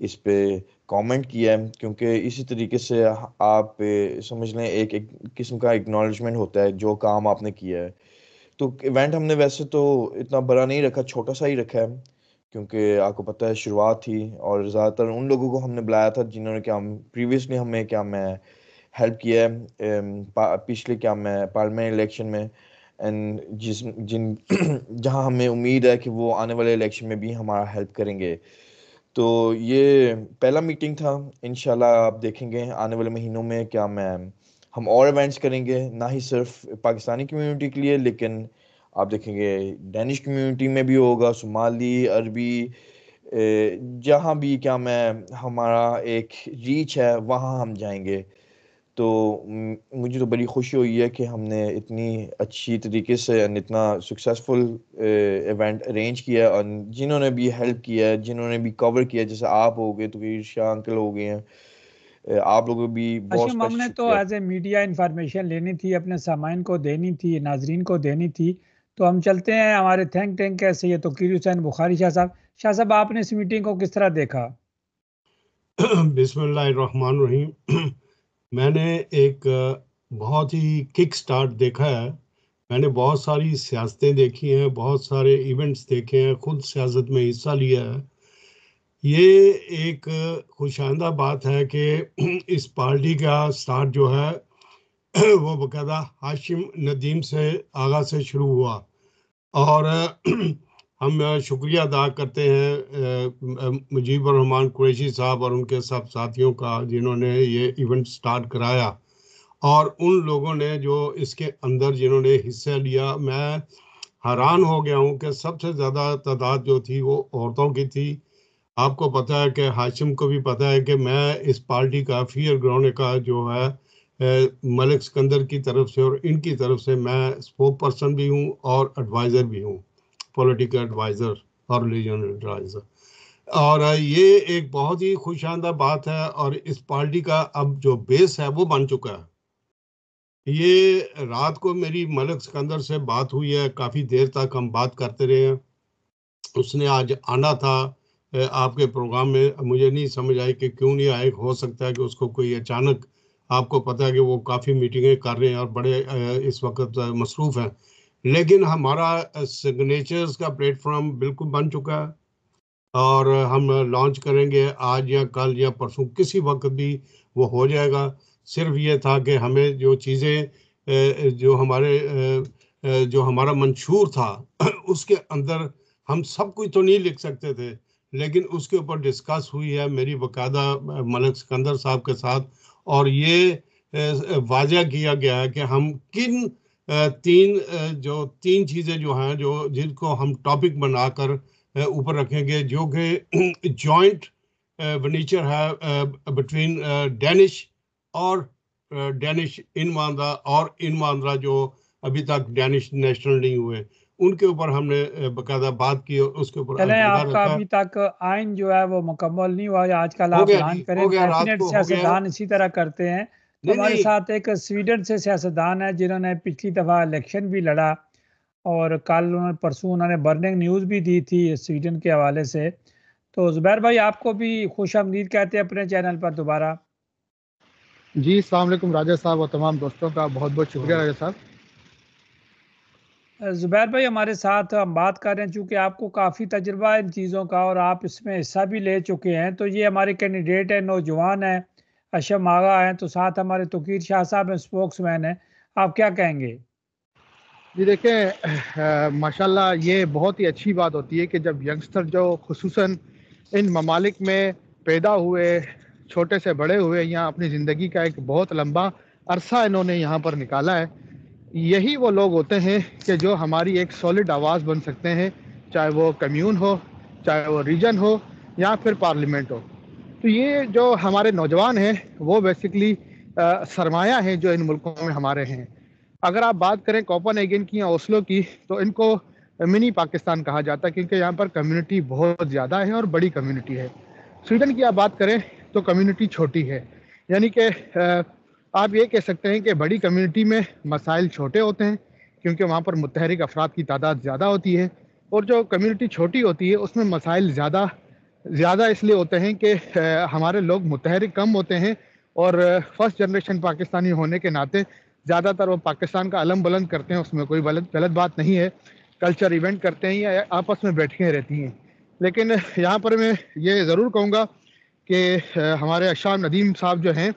اس پہ کامنٹ کیا ہے، کیونکہ اسی طریقے سے آپ سمجھ لیں ایک قسم کا اکنالجمنٹ ہوتا ہے جو کام آپ نے کیا ہے۔ تو ایونٹ ہم نے ویسے تو اتنا بڑا نہیں رکھا، چھوٹا سا ہی رکھا ہے، کیونکہ آپ کو پتہ ہے شروعات تھی، اور زیادہ تر ان لوگوں کو ہم نے بلایا تھا جنہوں نے کیا پریویسلی ہمیں میں ہیلپ کیا ہے پچھلے میں پارلیمنٹ الیکشن میں، اینڈ جہاں ہمیں امید ہے کہ وہ آنے والے الیکشن میں بھی ہمارا ہیلپ کریں گے۔ تو یہ پہلا میٹنگ تھا، انشاءاللہ آپ دیکھیں گے آنے والے مہینوں میں ہم اور ایونٹس کریں گے، نہ ہی صرف پاکستانی کمیونٹی کے لیے، لیکن آپ دیکھیں گے ڈینش کمیونٹی میں بھی ہوگا، صومالی، عربی، جہاں بھی ہمارا ایک ریچ ہے وہاں ہم جائیں گے۔ تو مجھے تو بڑی خوشی ہوئی ہے کہ ہم نے اتنی اچھی طریقے سے اتنا سکسیسفل ایونٹ ارینج کیا، اور جنہوں نے بھی ہیلپ کیا ہے، جنہوں نے بھی کور کیا، جیسے آپ ہو گئے، توقیر شاہ انکل ہو گئے ہیں، آپ لوگوں بھی بہت ہاشم، ہم اسپیشل نے تو شکریہ۔ ایز اے میڈیا انفارمیشن لینی تھی، اپنے سامعین کو دینی تھی، ناظرین کو دینی تھی، تو ہم چلتے ہیں ہمارے تھنک ٹینک کے سید توقیر حسین بخاری شاہ صاحب۔ شاہ صاحب، آپ نے اس میٹنگ کو کس طرح دیکھا؟ بسم اللہ الرحمن الرحیم۔ میں نے ایک بہت ہی کک سٹارٹ دیکھا ہے۔ میں نے بہت ساری سیاستیں دیکھی ہیں، بہت سارے ایونٹس دیکھے ہیں، خود سیاست میں حصہ لیا ہے۔ یہ ایک خوش آئندہ بات ہے کہ اس پارٹی کا سٹارٹ جو ہے وہ باقاعدہ ہاشم ندیم سے آغاز سے شروع ہوا، اور ہم شکریہ ادا کرتے ہیں مجیب الرحمان قریشی صاحب اور ان کے سب ساتھیوں کا جنہوں نے یہ ایونٹ سٹارٹ کرایا، اور ان لوگوں نے جو اس کے اندر جنہوں نے حصہ لیا۔ میں حیران ہو گیا ہوں کہ سب سے زیادہ تعداد جو تھی وہ عورتوں کی تھی۔ آپ کو پتہ ہے کہ ہاشم کو بھی پتہ ہے کہ میں اس پارٹی کا فیئر گراؤنڈ کا جو ہے ملک سکندر کی طرف سے اور ان کی طرف سے میں اسپوک پرسن بھی ہوں اور ایڈوائزر بھی ہوں، پولیٹیکل ایڈوائزر اور ریجنل ایڈوائزر۔ اور یہ ایک بہت ہی خوش آئندہ بات ہے، اور اس پارٹی کا اب جو بیس ہے وہ بن چکا ہے۔ یہ رات کو میری ملک سکندر سے بات ہوئی ہے، کافی دیر تک ہم بات کرتے رہے ہیں۔ اس نے آج آنا تھا آپ کے پروگرام میں، مجھے نہیں سمجھ آئی کہ کیوں نہیں آئے۔ ہو سکتا ہے کہ اس کو کوئی اچانک، آپ کو پتہ ہے کہ وہ کافی میٹنگیں کر رہے ہیں اور بڑے اس وقت مصروف ہیں، لیکن ہمارا سگنیچرز کا پلیٹ فارم بالکل بن چکا ہے، اور ہم لانچ کریں گے آج یا کل یا پرسوں، کسی وقت بھی وہ ہو جائے گا۔ صرف یہ تھا کہ ہمیں جو چیزیں جو ہمارا منشور تھا اس کے اندر ہم سب کچھ تو نہیں لکھ سکتے تھے، لیکن اس کے اوپر ڈسکس ہوئی ہے میری باقاعدہ ملک سکندر صاحب کے ساتھ، اور یہ واضح کیا گیا ہے کہ ہم کن تین چیزیں جو ہیں جن کو ہم ٹاپک بنا کر اوپر رکھیں گے، جو کہ جوائنٹ ونیچر ہے بٹوین ڈینش اور ڈینش انماندرا اور انماندرا جو ابھی تک ڈینش نیشنل نہیں ہوئے، ان کے اوپر ہم نے باقاعدہ بات کی، اور اس کے اوپر چلیں، ایجنڈا آپ کا رکھا ہے۔ ابھی تک آئین جو ہے وہ مکمل نہیں ہوا، آج کل ہو آپ گیا اعلان جی، کریں، ہو گیا، رات ڈیفینیٹ کو ہو گیا۔ سیاستدان اسی طرح کرتے ہیں۔ تو نہیں ہمارے نہیں، ساتھ ایک سویڈن سے سیاستدان ہے جنہوں نے پچھلی دفعہ الیکشن بھی لڑا، اور کل پرسوں انہوں نے برننگ نیوز بھی دی تھی سویڈن کے حوالے سے۔ تو زبیر بھائی، آپ کو بھی خوش آمدید کہتے ہیں اپنے چینل پر دوبارہ۔ جی السلام علیکم راجہ صاحب اور تمام دوستوں کا بہت بہت شکریہ راجہ صاحب۔ زبیر بھائی، ہمارے ساتھ ہم بات کر رہے ہیں، چونکہ آپ کو کافی تجربہ ہے ان چیزوں کا اور آپ اس میں حصہ بھی لے چکے ہیں، تو یہ ہمارے کینڈیڈیٹ ہیں، نوجوان ہیں، اشم آغا ہیں، تو ساتھ ہمارے توقیر شاہ صاحب ہیں، اسپوکس مین ہیں، آپ کیا کہیں گے؟ جی دیکھیں، ماشاءاللہ یہ بہت ہی اچھی بات ہوتی ہے کہ جب ینگسٹر جو خصوصاً ان ممالک میں پیدا ہوئے، چھوٹے سے بڑے ہوئے، یہاں اپنی زندگی کا ایک بہت لمبا عرصہ انہوں نے یہاں پر نکالا ہے، یہی وہ لوگ ہوتے ہیں کہ جو ہماری ایک سولڈ آواز بن سکتے ہیں، چاہے وہ کمیون ہو، چاہے وہ ریجن ہو، یا پھر پارلیمنٹ ہو۔ تو یہ جو ہمارے نوجوان ہیں وہ بیسکلی سرمایہ ہیں جو ان ملکوں میں ہمارے ہیں۔ اگر آپ بات کریں کوپن ہیگن کی یا اوسلو کی، تو ان کو منی پاکستان کہا جاتا ہے، کیونکہ یہاں پر کمیونٹی بہت زیادہ ہے اور بڑی کمیونٹی ہے۔ سویڈن کی آپ بات کریں تو کمیونٹی چھوٹی ہے، یعنی کہ آپ یہ کہہ سکتے ہیں کہ بڑی کمیونٹی میں مسائل چھوٹے ہوتے ہیں، کیونکہ وہاں پر متحرک افراد کی تعداد زیادہ ہوتی ہے، اور جو کمیونٹی چھوٹی ہوتی ہے اس میں مسائل زیادہ زیادہ اس لیے ہوتے ہیں کہ ہمارے لوگ متحرک کم ہوتے ہیں، اور فرسٹ جنریشن پاکستانی ہونے کے ناطے زیادہ تر وہ پاکستان کا علم بلند کرتے ہیں، اس میں کوئی غلط بات نہیں ہے، کلچر ایونٹ کرتے ہیں یا آپس میں بیٹھیں رہتی ہیں. لیکن یہاں پر میں یہ ضرور کہوں گا کہ ہمارے اشام ندیم صاحب جو ہیں،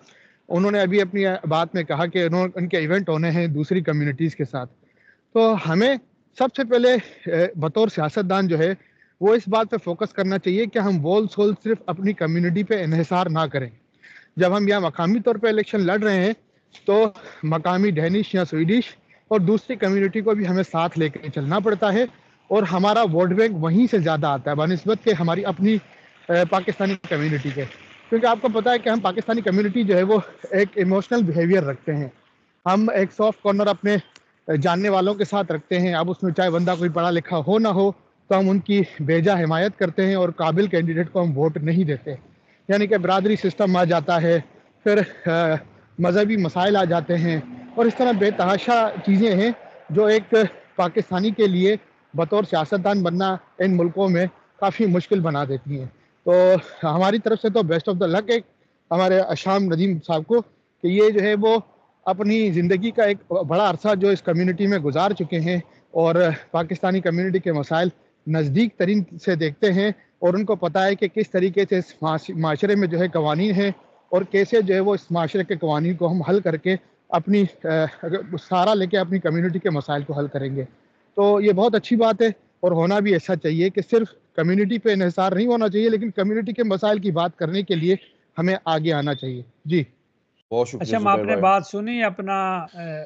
انہوں نے ابھی اپنی بات میں کہا کہ ان کے ایونٹ ہونے ہیں دوسری کمیونٹیز کے ساتھ. تو ہمیں سب سے پہلے بطور سیاستدان جو ہے وہ اس بات پہ فوکس کرنا چاہیے کہ ہم بول سول صرف اپنی کمیونٹی پہ انحصار نہ کریں. جب ہم یہاں مقامی طور پہ الیکشن لڑ رہے ہیں تو مقامی ڈینش یا سویڈش اور دوسری کمیونٹی کو بھی ہمیں ساتھ لے کے چلنا پڑتا ہے، اور ہمارا ووٹ بینک وہیں سے زیادہ آتا ہے بنسبت کہ ہماری اپنی پاکستانی کمیونٹی کے. کیونکہ آپ کو پتہ ہے کہ ہم پاکستانی کمیونٹی جو ہے وہ ایک ایموشنل بیہیویئر رکھتے ہیں. ہم ایک سافٹ کارنر اپنے جاننے والوں کے ساتھ رکھتے ہیں، اب اس میں چاہے بندہ کوئی پڑھا لکھا ہو نہ ہو تو ہم ان کی بیجا حمایت کرتے ہیں اور قابل کینڈیڈیٹ کو ہم ووٹ نہیں دیتے. یعنی کہ برادری سسٹم آ جاتا ہے، پھر مذہبی مسائل آ جاتے ہیں، اور اس طرح بے تحاشا چیزیں ہیں جو ایک پاکستانی کے لیے بطور سیاستدان بننا ان ملکوں میں کافی مشکل بنا دیتی ہیں. تو ہماری طرف سے تو بیسٹ آف دا لک ایک ہمارے اشام ندیم صاحب کو کہ یہ جو ہے وہ اپنی زندگی کا ایک بڑا عرصہ جو اس کمیونٹی میں گزار چکے ہیں اور پاکستانی کمیونٹی کے مسائل نزدیک ترین سے دیکھتے ہیں، اور ان کو پتہ ہے کہ کس طریقے سے اس معاشرے میں جو ہے قوانین ہیں اور کیسے جو ہے وہ اس معاشرے کے قوانین کو ہم حل کر کے اپنی سہارا لے کے اپنی کمیونٹی کے مسائل کو حل کریں گے. تو یہ بہت اچھی بات ہے، اور ہونا بھی ایسا چاہیے کہ صرف کمیونٹی پہ انحصار نہیں ہونا چاہیے، لیکن کمیونٹی کے مسائل کی بات کرنے کے لیے ہمیں آگے آنا چاہیے. جی بہت شکریہ اچھا، آپ نے بات سنی اپنا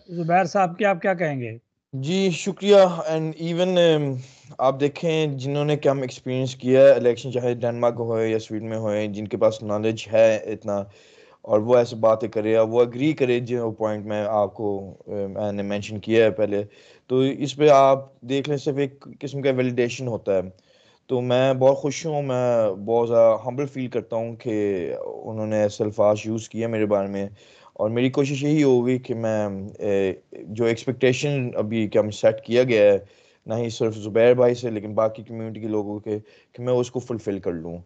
زبیر صاحب کی، آپ کیا کہیں گے؟ جی شکریہ. اینڈ ایون آپ دیکھیں جنہوں نے کم ایکسپیرینس کیا ہے الیکشن، چاہے ڈنمارک ہوئے یا سویڈن میں ہوئے، جن کے پاس نالج ہے اتنا اور وہ ایسے باتیں کرے اور وہ اگری کرے جو پوائنٹ میں آپ کو میں نے مینشن کیا ہے پہلے، تو اس پہ آپ دیکھ لیں صرف ایک قسم کا ویلیڈیشن ہوتا ہے. تو میں بہت خوش ہوں، میں بہت زیادہ ہمبل فیل کرتا ہوں کہ انہوں نے ایسے الفاظ یوز کیے میرے بارے میں، اور میری کوشش یہی ہوگی کہ میں جو ایکسپیکٹیشن ابھی کہ ہم سیٹ کیا گیا ہے نہ ہی صرف زبیر بھائی سے لیکن باقی کمیونٹی کے لوگوں کے، کہ میں اس کو فلفل کر لوں.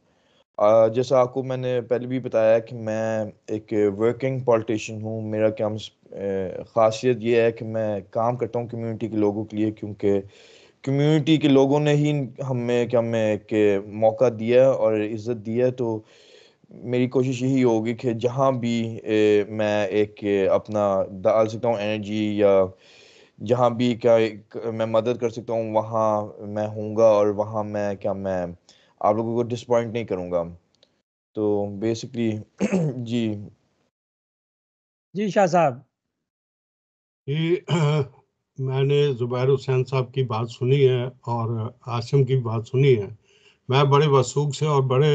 جیسا آپ کو میں نے پہلے بھی بتایا کہ میں ایک ورکنگ پولیٹیشین ہوں. میرا کام خاصیت یہ ہے کہ میں کام کرتا ہوں کمیونٹی کے لوگوں کے لیے، کیونکہ کمیونٹی کے لوگوں نے ہی ہمیں ایک موقع دیا اور عزت دی ہے. تو میری کوشش یہی ہوگی کہ جہاں بھی میں ایک اپنا ڈال سکتا ہوں انرجی، یا جہاں بھی کیا میں مدد کر سکتا ہوں وہاں میں ہوں گا، اور وہاں میں آپ لوگوں کو ڈسپوائنٹ نہیں کروں گا. تو بیسکلی جی شاہ صاحب. جی میں نے زبیر حسین صاحب کی بات سنی ہے اور عاصم کی بات سنی ہے. میں بڑے وثوق سے اور بڑے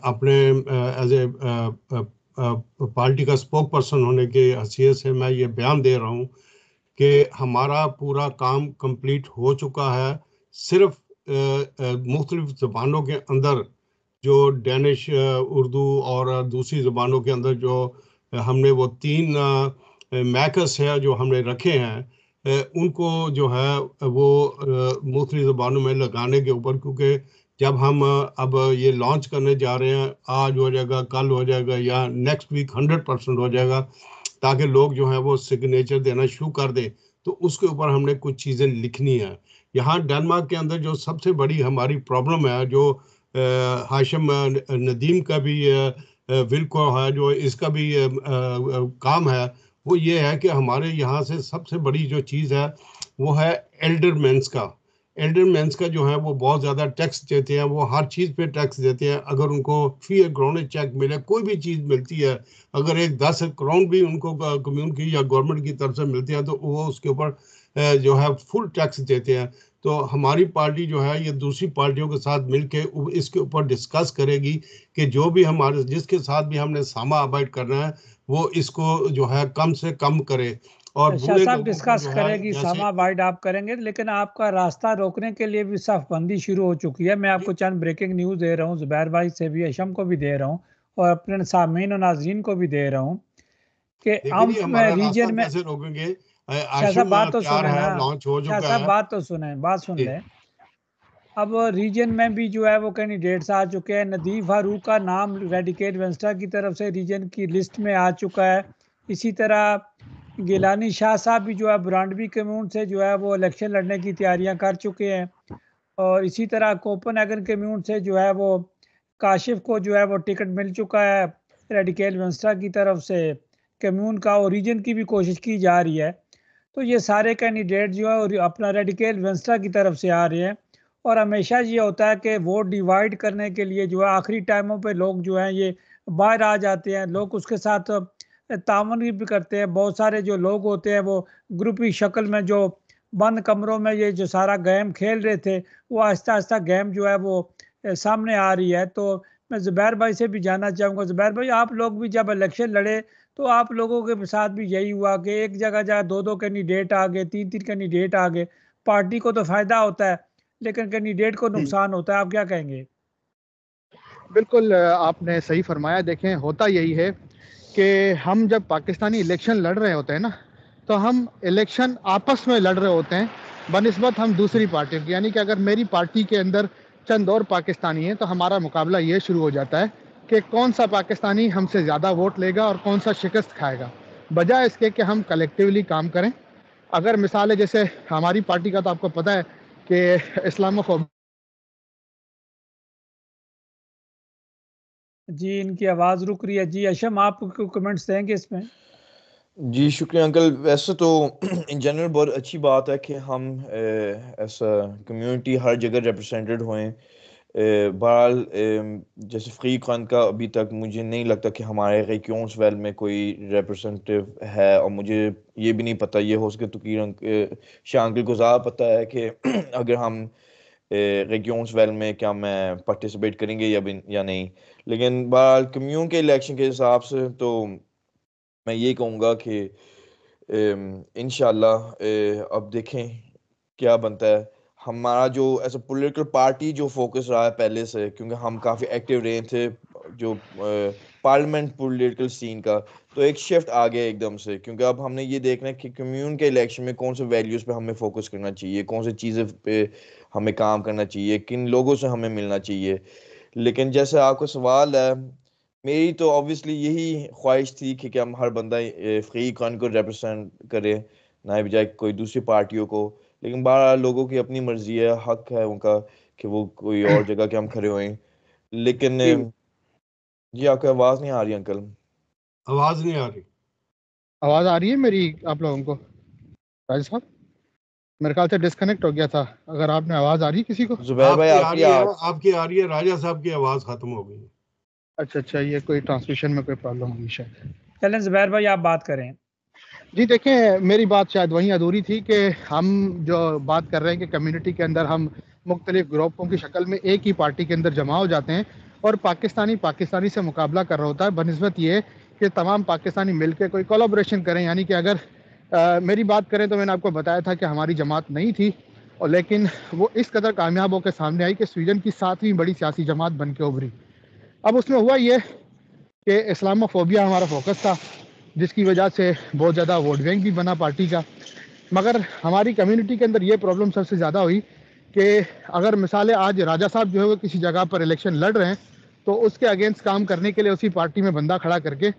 اپنے ایز اے پارٹی کا اسپوک پرسن ہونے کی حیثیت سے میں یہ بیان دے رہا ہوں کہ ہمارا پورا کام کمپلیٹ ہو چکا ہے. صرف مختلف زبانوں کے اندر جو ڈینش، اردو اور دوسری زبانوں کے اندر جو ہم نے وہ 3 میکس ہے جو ہم نے رکھے ہیں، ان کو جو ہے وہ مختلف زبانوں میں لگانے کے اوپر، کیونکہ جب ہم اب یہ لانچ کرنے جا رہے ہیں، آج ہو جائے گا، کل ہو جائے گا، یا نیکسٹ ویک 100% ہو جائے گا، تاکہ لوگ جو ہیں وہ سگنیچر دینا شروع کر دیں. تو اس کے اوپر ہم نے کچھ چیزیں لکھنی ہیں. یہاں ڈنمارک کے اندر جو سب سے بڑی ہماری پرابلم ہے، جو ہاشم ندیم کا بھی ولکو ہے، جو اس کا بھی کام ہے، وہ یہ ہے کہ ہمارے یہاں سے سب سے بڑی جو چیز ہے وہ ہے ایلڈر مینس کا. ایلڈر مینس کا جو ہے وہ بہت زیادہ ٹیکس دیتے ہیں، وہ ہر چیز پہ ٹیکس دیتے ہیں. اگر ان کو فی کراؤن چیک ملے، کوئی بھی چیز ملتی ہے، اگر ایک 10 کراؤن بھی ان کو کمیونٹی یا گورنمنٹ کی طرف سے ملتی ہے تو وہ اس کے اوپر جو ہے فل ٹیکس دیتے ہیں. تو ہماری پارٹی جو ہے یہ دوسری پارٹیوں کے ساتھ مل کے اس کے اوپر ڈسکس کرے گی کہ جو بھی ہمارے جس کے ساتھ بھی ہم نے ساما ابائڈ کرنا ہے وہ اس کو جو ہے کم سے کم کرے. اور شاہ صاحب ڈسکس کرے گی، ساما ابائڈ آپ کریں گے، لیکن آپ کا راستہ روکنے کے لیے بھی صف بندی شروع ہو چکی ہے. میں آپ کو چند بریکنگ نیوز دے رہا ہوں، زبیر بھائی سے بھی، اشم کو بھی دے رہا ہوں، اور اپنے سامعین و ناظرین کو بھی دے رہا ہوں کہ ہمارا راستہ ریجن میں کیسے روکیں گے؟ شاہ صاحب بات تو تیار سنیں ہے، نا، لانچ ہو شاہ چکا صاحب ہے. بات تو سنیں، بات سن لیں. اب ریجن میں بھی جو ہے وہ کینڈیڈیٹس آ چکے ہیں. ندیف فاروق کا نام ریڈیکیٹ وینسٹا کی طرف سے ریجن کی لسٹ میں آ چکا ہے. اسی طرح گیلانی شاہ صاحب بھی جو ہے برانڈوی کمیون سے جو ہے وہ الیکشن لڑنے کی تیاریاں کر چکے ہیں. اور اسی طرح کوپن ایگن کمیون سے جو ہے وہ کاشف کو جو ہے وہ ٹکٹ مل چکا ہے ریڈیکیل وینسٹا کی طرف سے کمیون کا, اور ریجن کی بھی کوشش کی جا رہی ہے. تو یہ سارے کینڈیڈیٹ جو ہے اپنا ریڈیکیل وینسٹا کی طرف سے آ رہے ہیں. اور ہمیشہ یہ ہوتا ہے کہ ووٹ ڈیوائیڈ کرنے کے لیے جو ہے آخری ٹائموں پہ لوگ جو ہیں یہ باہر آ جاتے ہیں. لوگ اس کے ساتھ تعاون بھی کرتے ہیں. بہت سارے جو لوگ ہوتے ہیں وہ گروپی شکل میں جو بند کمروں میں یہ جو سارا گیم کھیل رہے تھے وہ آہستہ آہستہ گیم جو ہے وہ سامنے آ رہی ہے. تو میں زبیر بھائی سے بھی جاننا چاہوں گا, زبیر بھائی آپ لوگ بھی جب الیکشن لڑے تو آپ لوگوں کے ساتھ بھی یہی ہوا کہ ایک جگہ دو کینڈیڈیٹ آ گئے, تین کینڈیڈیٹ آ گئے. پارٹی کو تو فائدہ ہوتا ہے لیکن کینڈیڈیٹ کو نقصان ہوتا ہے, آپ کیا کہیں گے؟ بالکل آپ نے صحیح فرمایا. دیکھیں ہوتا یہی ہے کہ ہم جب پاکستانی الیکشن لڑ رہے ہوتے ہیں نا تو ہم الیکشن آپس میں لڑ رہے ہوتے ہیں بنسبت ہم دوسری پارٹیوں کی. یعنی کہ اگر میری پارٹی کے اندر چند اور پاکستانی ہیں تو ہمارا مقابلہ یہ شروع ہو جاتا ہے کہ کون سا پاکستانی ہم سے زیادہ ووٹ لے گا اور کون سا شکست کھائے گا, بجائے اس کے کہ ہم کلیکٹیولی کام کریں. اگر مثال ہے جیسے ہماری پارٹی کا تو آپ کو پتہ ہے کہ اسلام فوبیا. جی ان کی آواز رک رہی ہے. جی اشم آپ کو کمنٹس دیں گے اس میں؟ جی شکریہ انکل. ویسے تو ان جنرل بہت اچھی بات ہے کہ ہم ایسا کمیونٹی ہر جگہ ریپرزینٹڈ ہوئیں. بہرحال جیسے فقیر خان کا ابھی تک مجھے نہیں لگتا کہ ہمارے ریکیونس ویل میں کوئی ریپرزینٹیو ہے, اور مجھے یہ بھی نہیں پتہ, یہ ہو سکے تو شاہ انکل کو زیادہ پتہ ہے کہ اگر ہم ریگیونس ویل میں کیا میں پارٹیسپیٹ کریں گے یا نہیں. لیکن بہرحال کمیون کے الیکشن کے حساب سے تو میں یہ کہوں گا کہ انشاءاللہ اب دیکھیں کیا بنتا ہے. ہمارا جو ایز اے پولیٹیکل پارٹی جو فوکس رہا ہے پہلے سے, کیونکہ ہم کافی ایکٹیو رہے تھے جو پارلیمنٹ پولیٹیکل سین کا, تو ایک شفٹ آ گیا ایک دم سے, کیونکہ اب ہم نے یہ دیکھنا ہے کہ کمیون کے الیکشن میں کون سے ویلیوز پہ ہمیں فوکس کرنا چاہیے, کون سے چیزیں پہ ہمیں کام کرنا چاہیے, کن لوگوں سے ہمیں ملنا چاہیے. لیکن جیسے آپ کو سوال ہے, میری تو آبویسلی یہی خواہش تھی کہ ہم ہر بندہ فقیر خان کو ریپرزینٹ کرے نہ بجائے کوئی دوسری پارٹیوں کو. لیکن بہرحال لوگوں کی اپنی مرضی ہے, حق ہے ان کا کہ وہ کوئی اور جگہ کے ہم کھڑے ہوئیں. لیکن جی آپ کی آواز نہیں آ رہی انکل. آواز نہیں آ رہی. آواز آ رہی ہے میری آپ لوگوں کو؟ راجہ صاحب میرے خیال سے ڈسکنیکٹ ہو گیا تھا. اگر آپ نے آواز آ رہی ہے کسی کو؟ زبیر بھائی آپ کی آ رہی ہے. راجہ صاحب کی آواز ختم ہو گئی. اچھا یہ کوئی ٹرانسمیشن میں کوئی پرابلم ہوئی شاید. چلیں زبیر بھائی آپ بات کریں. جی دیکھیں میری بات شاید وہیں ادھوری تھی کہ ہم جو بات کر رہے ہیں کہ کمیونٹی کے اندر ہم مختلف گروپوں کی شکل میں ایک ہی پارٹی کے اندر جمع ہو جاتے ہیں اور پاکستانی سے مقابلہ کر رہا ہوتا ہے بنسبت یہ کہ تمام پاکستانی مل کے کوئی کولابریشن کریں. یعنی کہ اگر میری بات کریں تو میں نے آپ کو بتایا تھا کہ ہماری جماعت نہیں تھی, اور لیکن وہ اس قدر کامیاب ہو کے سامنے آئی کہ سویڈن کی 7ویں بڑی سیاسی جماعت بن کے ابھری. اب اس میں ہوا یہ کہ اسلام فوبیا ہمارا فوکس تھا, جس کی وجہ سے بہت زیادہ ووٹ بینک بھی بنا پارٹی کا. مگر ہماری کمیونٹی کے اندر یہ پرابلم سب سے زیادہ ہوئی کہ اگر مثالیں آج راجہ صاحب جو ہے وہ کسی جگہ پر الیکشن لڑ رہے ہیں تو اس کے اگینسٹ کام کرنے کے لیے اسی پارٹی میں بندہ کھڑا کر کے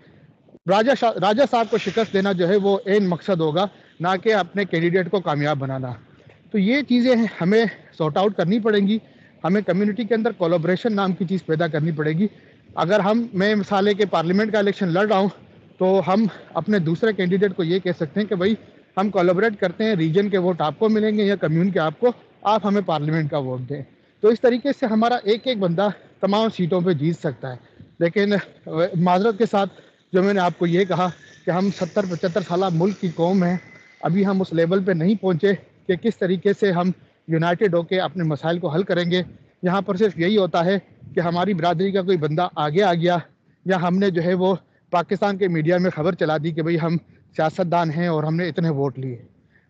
راجہ صاحب کو شکست دینا جو ہے وہ عین مقصد ہوگا, نہ کہ اپنے کینڈیڈیٹ کو کامیاب بنانا. تو یہ چیزیں ہمیں سارٹ آؤٹ کرنی پڑیں گی. ہمیں کمیونٹی کے اندر کولابریشن نام کی چیز پیدا کرنی پڑے گی. اگر میں مثالیں کہ پارلیمنٹ کا الیکشن لڑ رہا ہوں تو ہم اپنے دوسرے کینڈیڈیٹ کو یہ کہہ سکتے ہیں کہ بھائی ہم کولیبریٹ کرتے ہیں, ریجن کے ووٹ آپ کو ملیں گے یا کمیون کے آپ کو, آپ ہمیں پارلیمنٹ کا ووٹ دیں. تو اس طریقے سے ہمارا ایک بندہ تمام سیٹوں پہ جیت سکتا ہے. لیکن معذرت کے ساتھ جو میں نے آپ کو یہ کہا کہ ہم 70-75 سالہ ملک کی قوم ہیں, ابھی ہم اس لیول پہ نہیں پہنچے کہ کس طریقے سے ہم یونائٹڈ ہو کے اپنے مسائل کو حل کریں گے. یہاں پر صرف یہی ہوتا ہے کہ ہماری برادری کا کوئی بندہ آگے آ گیا, یا ہم نے جو ہے وہ پاکستان کے میڈیا میں خبر چلا دی کہ بھئی ہم سیاستدان ہیں اور ہم نے اتنے ووٹ لیے,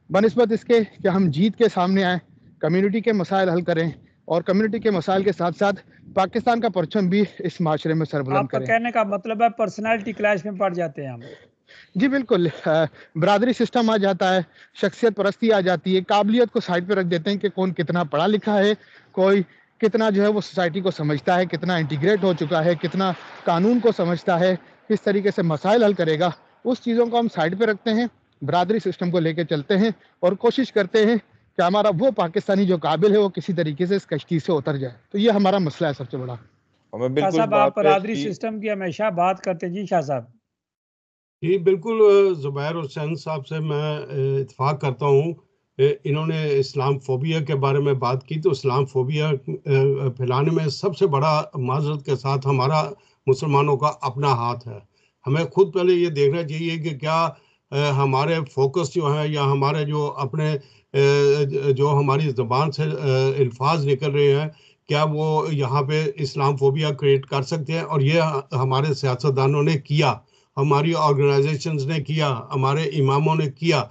بنسبت اس کے کہ ہم جیت کے سامنے آئیں, کمیونٹی کے مسائل حل کریں اور کمیونٹی کے مسائل کے ساتھ ساتھ پاکستان کا پرچم بھی اس معاشرے میں سربلند آپ کا کریں. کہنے کا مطلب ہے پرسنالٹی کلیش میں پڑ جاتے ہیں ہم. جی بالکل، برادری سسٹم آ جاتا ہے، شخصیت پرستی آ جاتی ہے، قابلیت کو سائڈ پہ رکھ دیتے ہیں کہ کون کتنا پڑھا لکھا ہے، کوئی کتنا جو ہے وہ سوسائٹی کو سمجھتا ہے، کتنا انٹیگریٹ ہو چکا ہے، کتنا قانون کو سمجھتا ہے، کس طریقے سے مسائل حل کرے گا. اس چیزوں کو ہم سائڈ پہ رکھتے ہیں، برادری سسٹم کو لے کے چلتے ہیں اور کوشش کرتے ہیں کہ ہمارا وہ پاکستانی جو قابل ہے وہ کسی طریقے سے اس کشتی سے اتر جائے. تو یہ ہمارا مسئلہ ہے سب سے بڑا. اور میں شاہ بالکل صاحب آپ بات پہ برادری سسٹم کی ہمیشہ بات کرتے ہیں. جی شاہ صاحب. جی بالکل، زبیر حسین صاحب سے میں اتفاق کرتا ہوں. انہوں نے اسلام فوبیا کے بارے میں بات کی، تو اسلام فوبیا پھیلانے میں سب سے بڑا معذرت کے ساتھ ہمارا مسلمانوں کا اپنا ہاتھ ہے. ہمیں خود پہلے یہ دیکھنا چاہیے کہ کیا ہمارے فوکس جو ہے یا ہمارے جو اپنے جو ہماری زبان سے الفاظ نکل رہے ہیں، کیا وہ یہاں پہ اسلام فوبیا کریٹ کر سکتے ہیں. اور یہ ہمارے سیاستدانوں نے کیا، ہماری آرگنائزیشنز نے کیا، ہمارے اماموں نے کیا.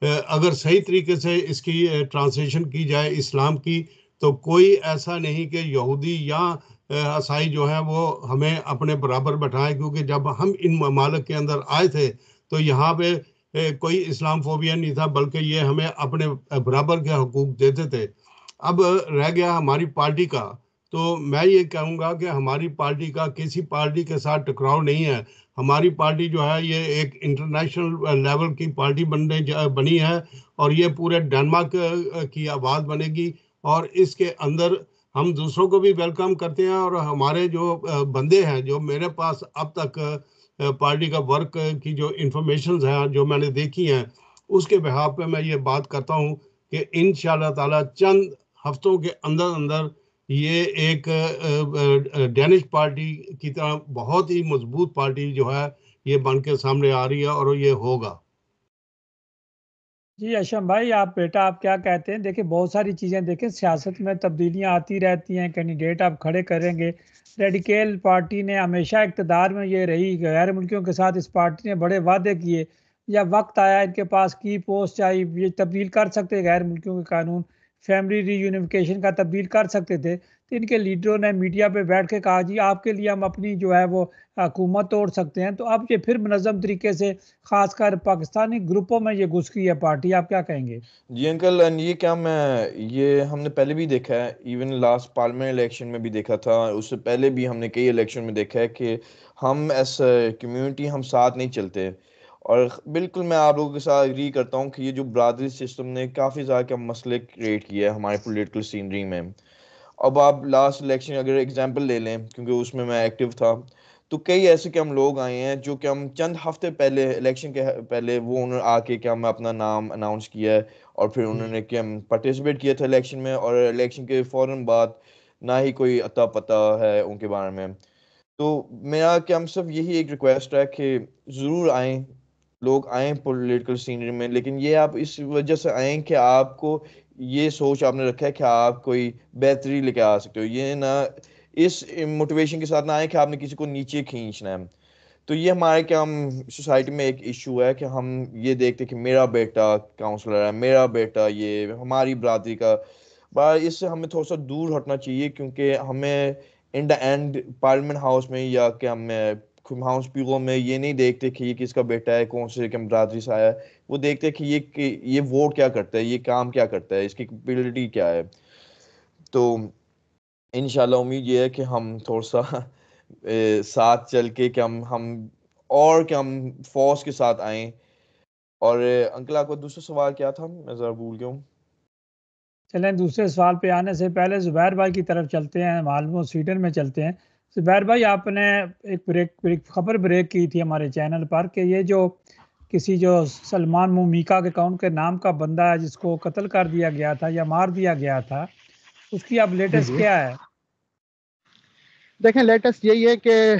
اگر صحیح طریقے سے اس کی ٹرانسلیشن کی جائے اسلام کی، تو کوئی ایسا نہیں کہ یہودی یا عیسائی جو ہے وہ ہمیں اپنے برابر بٹھائے، کیونکہ جب ہم ان ممالک کے اندر آئے تھے تو یہاں پہ کوئی اسلام فوبیا نہیں تھا، بلکہ یہ ہمیں اپنے برابر کے حقوق دیتے تھے. اب رہ گیا ہماری پارٹی کا، تو میں یہ کہوں گا کہ ہماری پارٹی کا کسی پارٹی کے ساتھ ٹکراؤ نہیں ہے. ہماری پارٹی جو ہے یہ ایک انٹرنیشنل لیول کی پارٹی بنی ہے، اور یہ پورے ڈنمارک کی آواز بنے گی. اور اس کے اندر ہم دوسروں کو بھی ویلکم کرتے ہیں، اور ہمارے جو بندے ہیں، جو میرے پاس اب تک پارٹی کا ورک کی جو انفارمیشنز ہیں جو میں نے دیکھی ہیں، اس کے بحاف پہ میں یہ بات کرتا ہوں کہ انشاءاللہ تعالی چند ہفتوں کے اندر اندر یہ ایک ڈینش پارٹی کی طرح بہت ہی مضبوط پارٹی جو ہے یہ بن کے سامنے آ رہی ہے، اور یہ ہوگا. جی اشم بھائی، آپ کیا کہتے ہیں؟ دیکھیں بہت ساری چیزیں، دیکھیں سیاست میں تبدیلیاں آتی رہتی ہیں، کینڈیڈیٹ آپ کھڑے کریں گے. ریڈیکل پارٹی نے ہمیشہ اقتدار میں یہ رہی، غیر ملکیوں کے ساتھ اس پارٹی نے بڑے وعدے کیے. یا وقت آیا ان کے پاس کی پوسٹ آئی، یہ تبدیل کر سکتے غیر ملکیوں کے قانون، فیملی ری یونیفیکیشن کا تبدیل کر سکتے تھے. تو ان کے لیڈروں نے میڈیا پہ بیٹھ کے کہا جی آپ کے لیے ہم اپنی جو ہے وہ حکومت توڑ سکتے ہیں. تو اب یہ پھر منظم طریقے سے خاص کر پاکستانی گروپوں میں یہ گھس گئی ہے پارٹی. آپ کیا کہیں گے؟ جی انکل، یہ ہم نے پہلے بھی دیکھا ہے، ایون لاسٹ پارلیمنٹ الیکشن میں بھی دیکھا تھا، اس سے پہلے بھی ہم نے کئی الیکشن میں دیکھا ہے کہ ہم ایس کمیونٹی ہم ساتھ نہیں چلتے. اور بالکل میں آپ لوگوں کے ساتھ اگری کرتا ہوں کہ یہ جو برادری سسٹم نے کافی زیادہ مسئلے کریٹ کیا ہے ہمارے پولیٹیکل سینری میں. اب آپ لاسٹ الیکشن اگر اگزامپل لے لیں، کیونکہ اس میں ایکٹیو تھا، تو کئی ایسے کہ ہم لوگ آئے ہیں جو کہ ہم چند ہفتے پہلے الیکشن کے پہلے وہ انہوں نے آ کے کہ ہم اپنا نام اناؤنس کیا ہے، اور پھر انہوں نے کہ ہم پارٹیسپیٹ کیا تھا الیکشن میں، اور الیکشن کے فوراً بعد نہ ہی کوئی اتا پتہ ہے ان کے بارے میں. تو میرا کہ ہم سب یہی ایک ریکویسٹ ہے کہ ضرور آئیں، لوگ آئیں پولیٹیکل سینری میں، لیکن یہ آپ اس وجہ سے آئیں کہ آپ کو یہ سوچ آپ نے رکھا ہے کہ آپ کوئی بہتری لے کے آ سکتے ہو، یہ نہ اس موٹیویشن کے ساتھ نہ آئے کہ آپ نے کسی کو نیچے کھینچنا ہے. تو یہ ہمارے کہ ہم سوسائٹی میں ایک ایشو ہے کہ ہم یہ دیکھتے کہ میرا بیٹا کاؤنسلر ہے، میرا بیٹا یہ ہماری برادری کا. اس سے ہمیں تھوڑا سا دور ہٹنا چاہیے، کیونکہ ہمیں ان دا اینڈ پارلیمنٹ ہاؤس میں یا کہ ہم ہاؤس پیگو میں یہ نہیں دیکھتے کہ یہ کس کا بیٹا ہے، کون سے برادری سے آیا ہے. وہ دیکھتے کہ یہ ووٹ کیا کرتا ہے، یہ کام کیا کرتا ہے، اس کی کیپیبلٹی کیا ہے. تو انشاءاللہ امید یہ ہے کہ ہم تھوڑا سا ساتھ چل کے کہ ہم فورس کے ساتھ آئیں. اور انکل آپ کا دوسرا سوال کیا تھا؟ میں ذرا بھول گیا ہوں. چلیں دوسرے سوال پہ آنے سے پہلے زبیر بھائی کی طرف چلتے ہیں، معلوم سویڈن میں چلتے ہیں. زبیر بھائی، آپ نے ایک خبر بریک کی تھی ہمارے چینل پر کہ یہ جو سلمان مومیکا کے اکاؤنٹ کے نام کا بندہ ہے جس کو قتل کر دیا گیا تھا یا مار دیا گیا تھا، اس کی اب لیٹسٹ کیا ہے؟ دیکھیں لیٹسٹ یہی ہے کہ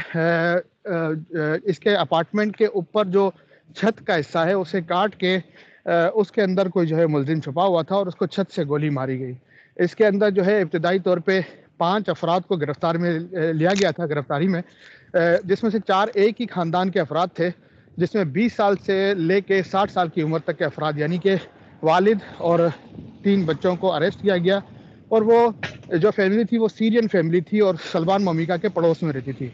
اس کے اپارٹمنٹ کے اوپر جو چھت کا حصہ ہے اسے کاٹ کے اس کے اندر کوئی جو ہے ملزم چھپا ہوا تھا اور اس کو چھت سے گولی ماری گئی. اس کے اندر جو ہے ابتدائی طور پہ 5 افراد کو گرفتار میں لیا گیا تھا گرفتاری میں، جس میں سے 4 ایک ہی خاندان کے افراد تھے، جس میں 20 سال سے لے کے 60 سال کی عمر تک کے افراد یعنی کہ والد اور 3 بچوں کو اریسٹ کیا گیا. اور وہ جو فیملی تھی وہ سیرین فیملی تھی اور سلمان مومیکا کے پڑوس میں رہتی تھی.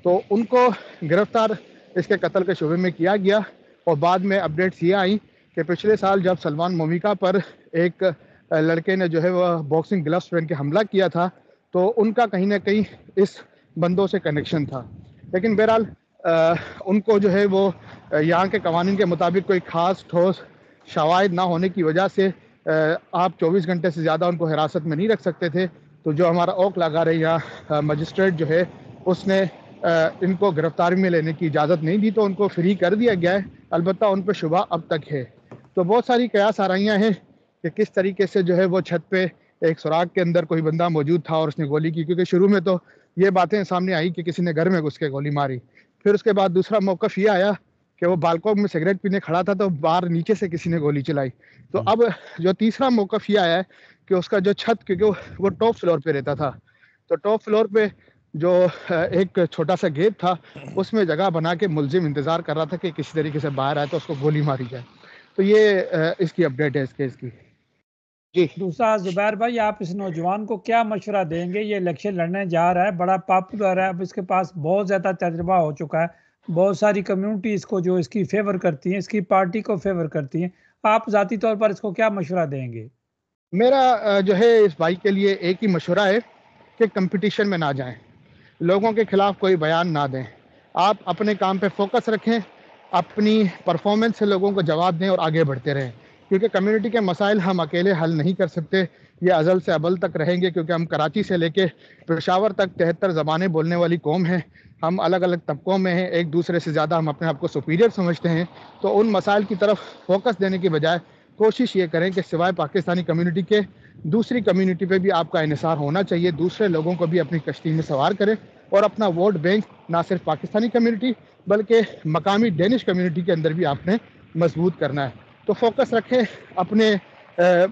تو ان کو گرفتار اس کے قتل کے شعبے میں کیا گیا. اور بعد میں اپڈیٹس یہ آئیں کہ پچھلے سال جب سلمان ممیکا پر ایک لڑکے نے جو ہے وہ باکسنگ گلوز پہن کے حملہ کیا تھا تو ان کا کہیں نہ کہیں اس بندوں سے کنیکشن تھا. لیکن بہرحال ان کو جو ہے وہ یہاں کے قوانین کے مطابق کوئی خاص ٹھوس شواہد نہ ہونے کی وجہ سے آپ 24 گھنٹے سے زیادہ ان کو حراست میں نہیں رکھ سکتے تھے. تو جو ہمارا اوک لگا رہے یا مجسٹریٹ جو ہے اس نے ان کو گرفتاری میں لینے کی اجازت نہیں دی تو ان کو فری کر دیا گیا ہے. البتہ ان پہ شبہ اب تک ہے. تو بہت ساری قیاس آرائیاں ہیں کہ کس طریقے سے جو ہے وہ چھت پہ ایک سوراخ کے اندر کوئی بندہ موجود تھا اور اس نے گولی کی, کیونکہ شروع میں تو یہ باتیں سامنے آئی کہ کسی نے گھر میں گھس کے گولی ماری. پھر اس کے بعد دوسرا موقف یہ آیا کہ وہ بالکون میں سگریٹ پینے کھڑا تھا تو باہر نیچے سے کسی نے گولی چلائی. تو اب جو تیسرا موقف یہ آیا ہے کہ اس کا جو چھت, کیونکہ وہ ٹاپ فلور پہ رہتا تھا, تو ٹاپ فلور پہ جو ایک چھوٹا سا گیٹ تھا اس میں جگہ بنا کے ملزم انتظار کر رہا تھا کہ کسی طریقے سے باہر آئے تو اس کو گولی ماری جائے. تو یہ اس کی اپڈیٹ ہے اس کیس کی. جی دوسرا زبیر بھائی, آپ اس نوجوان کو کیا مشورہ دیں گے؟ یہ الیکشن لڑنے جا رہا ہے, بڑا پاپولر ہے, اب اس کے پاس بہت زیادہ تجربہ ہو چکا ہے, بہت ساری کمیونٹی اس کو جو اس کی فیور کرتی ہیں, اس کی پارٹی کو فیور کرتی ہیں. آپ ذاتی طور پر اس کو کیا مشورہ دیں گے؟ میرا جو ہے اس بھائی کے لیے ایک ہی مشورہ ہے کہ کمپٹیشن میں نہ جائیں, لوگوں کے خلاف کوئی بیان نہ دیں. آپ اپنے کام پہ فوکس رکھیں, اپنی پرفارمنس سے لوگوں کو جواب دیں اور آگے بڑھتے رہیں, کیونکہ کمیونٹی کے مسائل ہم اکیلے حل نہیں کر سکتے. یہ ازل سے ابل تک رہیں گے, کیونکہ ہم کراچی سے لے کے پشاور تک 73 زبانیں بولنے والی قوم ہیں. ہم الگ الگ طبقوں میں ہیں, ایک دوسرے سے زیادہ ہم اپنے آپ کو سپیریئر سمجھتے ہیں. تو ان مسائل کی طرف فوکس دینے کی بجائے کوشش یہ کریں کہ سوائے پاکستانی کمیونٹی کے دوسری کمیونٹی پہ بھی آپ کا انحصار ہونا چاہیے, دوسرے لوگوں کو بھی اپنی کشتی میں سوار کریں, اور اپنا ووٹ بینک نہ صرف پاکستانی کمیونٹی بلکہ مقامی ڈینش کمیونٹی کے اندر بھی آپ نے مضبوط کرنا ہے. تو فوکس رکھیں اپنے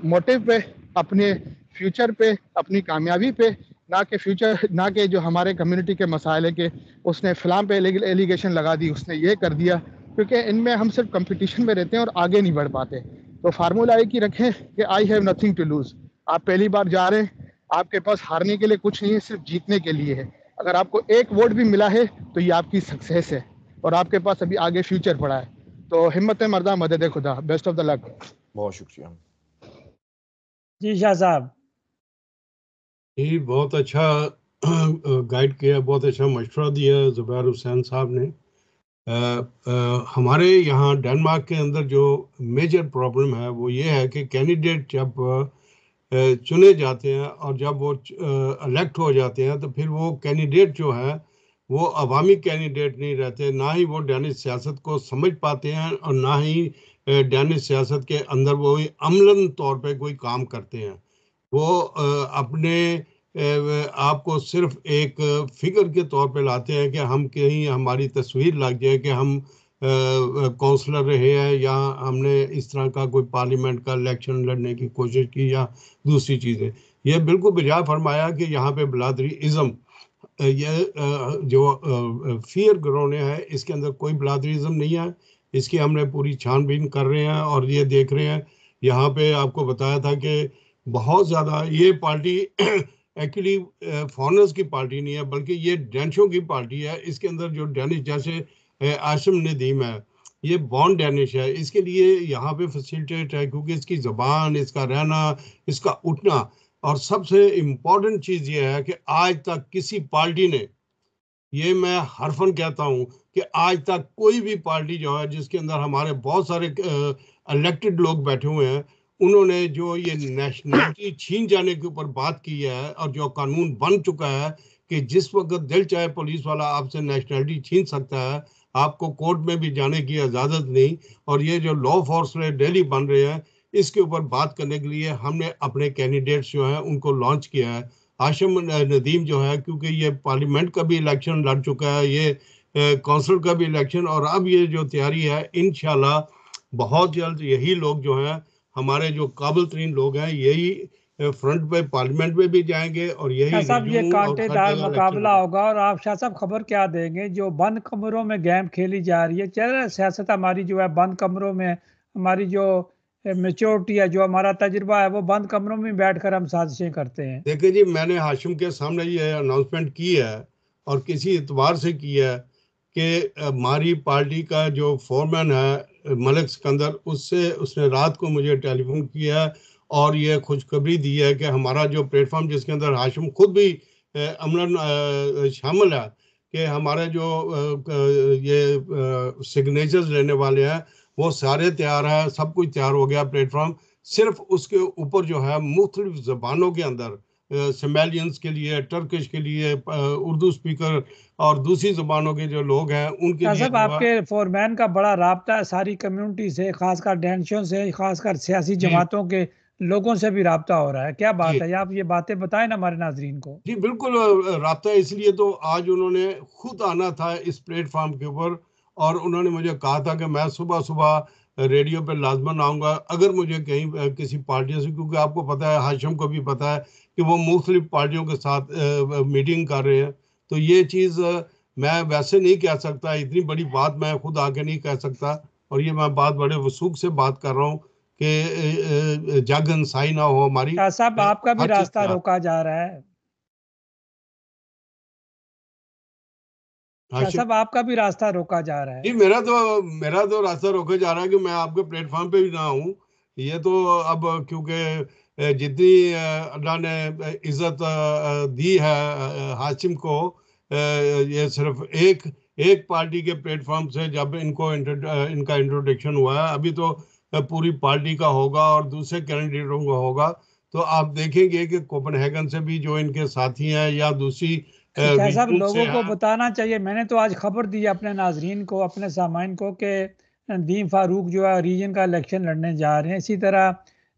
موٹیو پہ, اپنے فیوچر پہ, اپنی کامیابی پہ, نہ کہ جو ہمارے کمیونٹی کے مسائل ہے کہ اس نے فلاں پہ ایلیگیشن لگا دی, اس نے یہ کر دیا, کیونکہ ان میں ہم صرف کمپٹیشن میں رہتے ہیں اور آگے نہیں بڑھ پاتے. تو فارمولا ایک ہی رکھیں کہ I have nothing to lose. آپ پہلی بار جا رہے ہیں, آپ کے پاس ہارنے کے لیے کچھ نہیں ہے, صرف جیتنے کے لیے ہے. اگر آپ کو ایک ووٹ بھی ملا ہے تو یہ آپ کی سکسیس ہے, اور آپ کے پاس ابھی آگے فیوچر پڑا ہے. تو ہمت مردہ مدد خدا. بیسٹ آف دا لک. بہت شکریہ. جی شاہ صاحب. جی بہت اچھا گائیڈ کیا, بہت اچھا مشورہ دیا زبیر حسین صاحب نے. ہمارے یہاں ڈنمارک کے اندر جو میجر پرابلم ہے وہ یہ ہے کہ کینڈیڈیٹ جب چنے جاتے ہیں اور جب وہ الیکٹ ہو جاتے ہیں تو پھر وہ کینڈیڈیٹ جو ہے وہ عوامی کینڈیڈیٹ نہیں رہتے, نہ ہی وہ ڈینش سیاست کو سمجھ پاتے ہیں اور نہ ہی ڈینش سیاست کے اندر وہ عملاً طور پہ کوئی کام کرتے ہیں. وہ اپنے آپ کو صرف ایک فگر کے طور پہ لاتے ہیں کہ ہم کہیں ہماری تصویر لگ جائے کہ ہم کونسلر رہے ہیں یا ہم نے اس طرح کا کوئی پارلیمنٹ کا الیکشن لڑنے کی کوشش کی یا دوسری چیزیں. یہ بالکل بجا فرمایا کہ یہاں پہ بلادری ازم, یہ جو فیئر گرونے ہے اس کے اندر کوئی بلادری ازم نہیں ہے. اس کی ہم نے پوری چھان بین کر رہے ہیں اور یہ دیکھ رہے ہیں. یہاں پہ آپ کو بتایا تھا کہ بہت زیادہ یہ پارٹی ایکچولی فارنرز کی پارٹی نہیں ہے بلکہ یہ ڈینشوں کی پارٹی ہے. اس کے اندر جو ڈینش جیسے آشم ندیم ہے یہ بون ڈینش ہے, اس کے لیے یہاں پہ فیسیلیٹیٹ ہے کیونکہ اس کی زبان, اس کا رہنا, اس کا اٹھنا, اور سب سے امپورٹنٹ چیز یہ ہے کہ آج تک کسی پارٹی نے, یہ میں حرفاً کہتا ہوں کہ آج تک کوئی بھی پارٹی جو ہے جس کے اندر ہمارے بہت سارے الیکٹڈ لوگ بیٹھے ہوئے ہیں, انہوں نے جو یہ نیشنلٹی چھین جانے کے اوپر بات کی ہے اور جو قانون بن چکا ہے کہ جس وقت دل چاہے پولیس والا آپ سے نیشنلٹی چھین سکتا ہے, آپ کو کورٹ میں بھی جانے کی اجازت نہیں, اور یہ جو لا فورس ڈیلی بن رہے ہیں اس کے اوپر بات کرنے کے لیے ہم نے اپنے کینڈیڈیٹس جو ہیں ان کو لانچ کیا ہے. آشم ندیم جو ہے کیونکہ یہ پارلیمنٹ کا بھی الیکشن لڑ چکا ہے, یہ کونسل کا بھی الیکشن, اور اب یہ جو تیاری ہے انشاءاللہ بہت جلد یہی لوگ جو ہیں ہمارے جو قابل ترین لوگ ہیں یہی فرنٹ پہ پارلیمنٹ میں بھی جائیں گے اور یہی شاہ صاحب یہ کانٹے دار مقابلہ ہوگا. اور آپ شاہ صاحب خبر کیا دیں گے جو بند کمروں میں گیم کھیلی جا رہی ہے؟ چل رہا سیاست ہماری جو ہے بند کمروں میں, ہماری جو میچورٹی ہے, جو ہمارا تجربہ ہے وہ بند کمروں میں بیٹھ کر ہم سازشیں کرتے ہیں. دیکھیں جی, میں نے ہاشم کے سامنے یہ اناؤنسمنٹ کی ہے اور کسی اعتبار سے کی ہے کہ ہماری پارٹی کا جو فورمین ہے ملک سکندر، اس نے رات کو مجھے ٹیلی فون کیا اور یہ خوشخبری دی ہے کہ ہمارا جو پلیٹ فارم جس کے اندر ہاشم خود بھی عملاً شامل ہے، کہ ہمارے جو یہ سگنیچرز لینے والے ہیں وہ سارے تیار ہیں، سب کچھ تیار ہو گیا پلیٹ فارم، صرف اس کے اوپر جو ہے مختلف زبانوں کے اندر سمیلینز کے لیے، ٹرکش کے لیے، اردو سپیکر اور دوسری زبانوں کے جو لوگ ہیں ان کے لیے صاحب آپ کے فورمین کا بڑا رابطہ ہے ساری کمیونٹی سے، خاص کر ڈینشوں سے، خاص کر سیاسی جماعتوں کے لوگوں سے بھی رابطہ ہو رہا ہے، کیا بات ہے؟ آپ یہ باتیں بتائیں نا ہمارے ناظرین کو۔ جی بالکل رابطہ، اس لیے تو آج انہوں نے خود آنا تھا اس پلیٹ فارم کے اوپر، اور انہوں نے مجھے کہا تھا کہ میں صبح صبح ریڈیو پہ لازماً آؤں گا اگر مجھے کہیں کسی پارٹی سے، کیونکہ آپ کو پتہ ہے، ہاشم کو بھی پتہ ہے کہ وہ مختلف پارٹیوں کے ساتھ میٹنگ کر رہے ہیں، تو یہ چیز میں ویسے نہیں کہہ سکتا، اتنی بڑی بات میں خود آ کے نہیں کہہ سکتا، اور یہ میں بات بڑے وثوق سے بات کر رہا ہوں کہ جگ انسائی نہ ہو ہماری۔ شاہ صاحب آپ کا بھی راستہ روکا جا رہا ہے، شاہ صاحب آپ کا بھی راستہ روکا جا رہا ہے۔ جی میرا تو راستہ روکا جا رہا ہے کہ میں آپ کے پلیٹ فارم پہ بھی نہ ہوں، یہ تو اب کیونکہ جتنی اللہ نے عزت دی ہے ہاشم کو، یہ صرف ایک پارٹی کے پلیٹ فارم سے جب ان کا انٹروڈکشن ہوا ہے، ابھی تو پوری پارٹی کا ہوگا اور دوسرے کینڈیڈیٹوں کا ہوگا، تو آپ دیکھیں گے کہ کوپن ہیگن سے بھی جو ان کے ساتھی ہیں یا دوسری شاہ صاحب لوگوں کو بتانا چاہیے، میں نے تو آج خبر دی اپنے ناظرین کو، اپنے سامعین کو، کہ ندیم فاروق جو ہے ریجن کا الیکشن لڑنے جا رہے ہیں، اسی طرح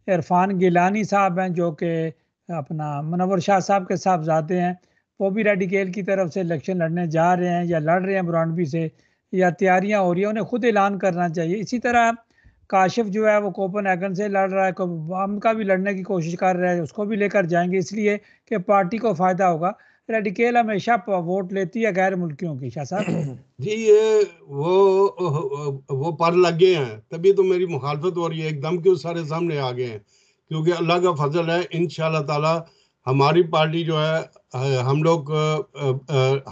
عرفان گیلانی صاحب ہیں جو کہ اپنا منور شاہ صاحب کے صاحبزادے ہیں، وہ بھی ریڈیکیل کی طرف سے الیکشن لڑنے جا رہے ہیں یا لڑ رہے ہیں براونڈبی سے، یا تیاریاں ہو رہی ہیں، انہیں خود اعلان کرنا چاہیے۔ اسی طرح کاشف جو ہے وہ کوپن ہیگن سے لڑ رہا ہے، ہم کا بھی لڑنے کی کوشش کر رہے ہیں، اس کو بھی لے کر جائیں گے، اس لیے کہ پارٹی کو فائدہ ہوگا۔ ریڈیکیل ہمیشہ ووٹ لیتی ہے غیر ملکیوں کی، شاہ صاحب۔ جی یہ وہ پر لگے ہیں، تبھی تو میری مخالفت ہو رہی ہے ایک دم کہ وہ سارے سامنے آ گئے ہیں، کیونکہ اللہ کا فضل ہے انشاءاللہ تعالی ہماری پارٹی جو ہے، ہم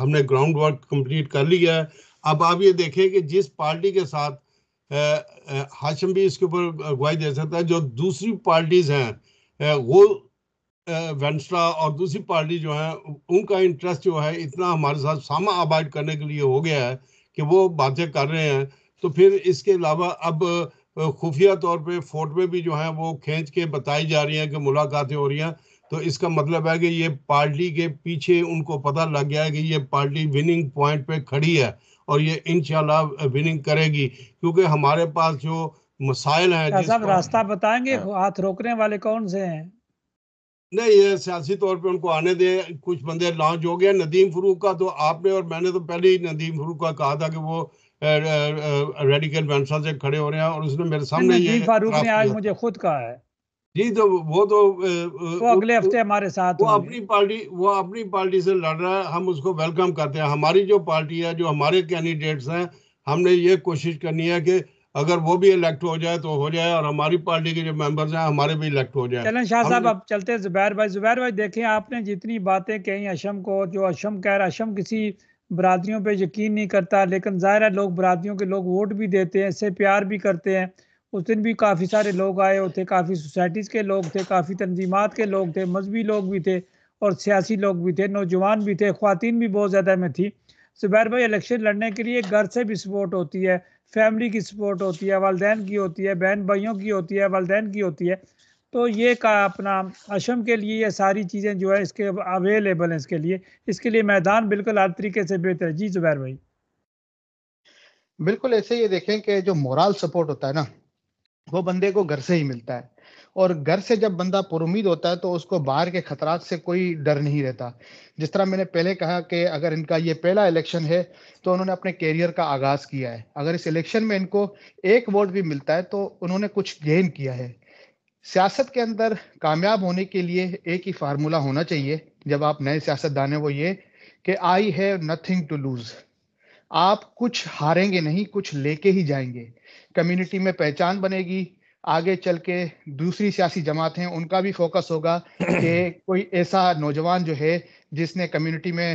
نے گراؤنڈ ورک کمپلیٹ کر لیا ہے۔ اب آپ یہ دیکھیں کہ جس پارٹی کے ساتھ ہاشم بھی اس کے اوپر گواہی دے سکتا ہے، جو دوسری پارٹیز ہیں وہ وینسٹرا اور دوسری پارٹی جو ہیں ان کا انٹرسٹ جو ہے اتنا ہمارے ساتھ ساما آباد کرنے کے لیے ہو گیا ہے کہ وہ باتیں کر رہے ہیں، تو پھر اس کے علاوہ اب خفیہ طور پہ فورٹ میں بھی جو ہیں وہ کھینچ کے بتائی جا رہی ہیں کہ ملاقاتیں ہو رہی ہیں، تو اس کا مطلب ہے کہ یہ پارٹی کے پیچھے ان کو پتہ لگ گیا ہے کہ یہ پارٹی وننگ پوائنٹ پہ کھڑی ہے اور یہ انشاءاللہ وننگ کرے گی، کیونکہ ہمارے پاس جو مسائل ہیں صاحب راستہ بتائیں گے ہاتھ روکنے والے کون سے ہیں؟ نہیں، یہ سیاسی طور پہ ان کو آنے دیں، کچھ بندے لانچ ہو گئے۔ ندیم فروق کا تو آپ نے اور میں نے تو پہلے ہی ندیم فروق کا کہا تھا کہ وہ ریڈیکل وینسا سے کھڑے ہو رہے ہیں، اور اس نے میرے سامنے یہ ندیم فاروق نے آج مجھے خود کہا ہے۔ جی تو وہ اگلے ہفتے ہمارے ساتھ وہ اپنی پارٹی سے لڑ رہا ہے، ہم اس کو ویلکم کرتے ہیں۔ ہماری جو پارٹی ہے، جو ہمارے کینڈیڈیٹس ہیں، ہم نے یہ کوشش کرنی ہے کہ اگر وہ بھی الیکٹ ہو جائے تو ہو جائے، اور ہماری پارٹی کے جو ممبرز ہیں ہمارے بھی الیکٹ ہو جائے۔ چلیں شاہ صاحب اب چلتے ہیں زبیر بھائی دیکھیں آپ نے جتنی باتیں کہیں اشم کو، جو اشم کہہ رہا، اشم کسی برادریوں پہ یقین نہیں کرتا، لیکن ظاہر ہے لوگ برادریوں کے لوگ ووٹ بھی دیتے ہیں، اس سے پیار بھی کرتے ہیں۔ اس دن بھی کافی سارے لوگ آئے ہوتے، کافی سوسائٹیز کے لوگ تھے، کافی تنظیمات کے لوگ تھے، مذہبی لوگ بھی تھے اور سیاسی لوگ بھی تھے، نوجوان بھی تھے، خواتین بھی بہت زیادہ میں تھی۔ زبیر بھائی الیکشن لڑنے کے لیے گھر سے بھی سپورٹ ہوتی ہے، فیملی کی سپورٹ ہوتی ہے، والدین کی ہوتی ہے، بہن بھائیوں کی ہوتی ہے، والدین کی ہوتی ہے، تو یہ کا اپنا اشم کے لیے یہ ساری چیزیں جو ہے اس کے اویلیبل ہیں، اس کے لیے میدان بالکل ہر طریقے سے بہتر ہے۔ جی زبیر بھائی بالکل ایسے یہ دیکھیں کہ جو مورال سپورٹ ہوتا ہے نا، وہ بندے کو گھر سے ہی ملتا ہے، اور گھر سے جب بندہ پر امید ہوتا ہے تو اس کو باہر کے خطرات سے کوئی ڈر نہیں رہتا۔ جس طرح میں نے پہلے کہا کہ اگر ان کا یہ پہلا الیکشن ہے تو انہوں نے اپنے کیریئر کا آغاز کیا ہے، اگر اس الیکشن میں ان کو ایک ووٹ بھی ملتا ہے تو انہوں نے کچھ گین کیا ہے۔ سیاست کے اندر کامیاب ہونے کے لیے ایک ہی فارمولہ ہونا چاہیے جب آپ نئے سیاستدان ہیں، وہ یہ کہ I have nothing to lose. آپ کچھ ہاریں گے نہیں، کچھ لے کے ہی جائیں گے، کمیونٹی میں پہچان بنے گی، آگے چل کے دوسری سیاسی جماعت ہیں ان کا بھی فوکس ہوگا کہ کوئی ایسا نوجوان جو ہے جس نے کمیونٹی میں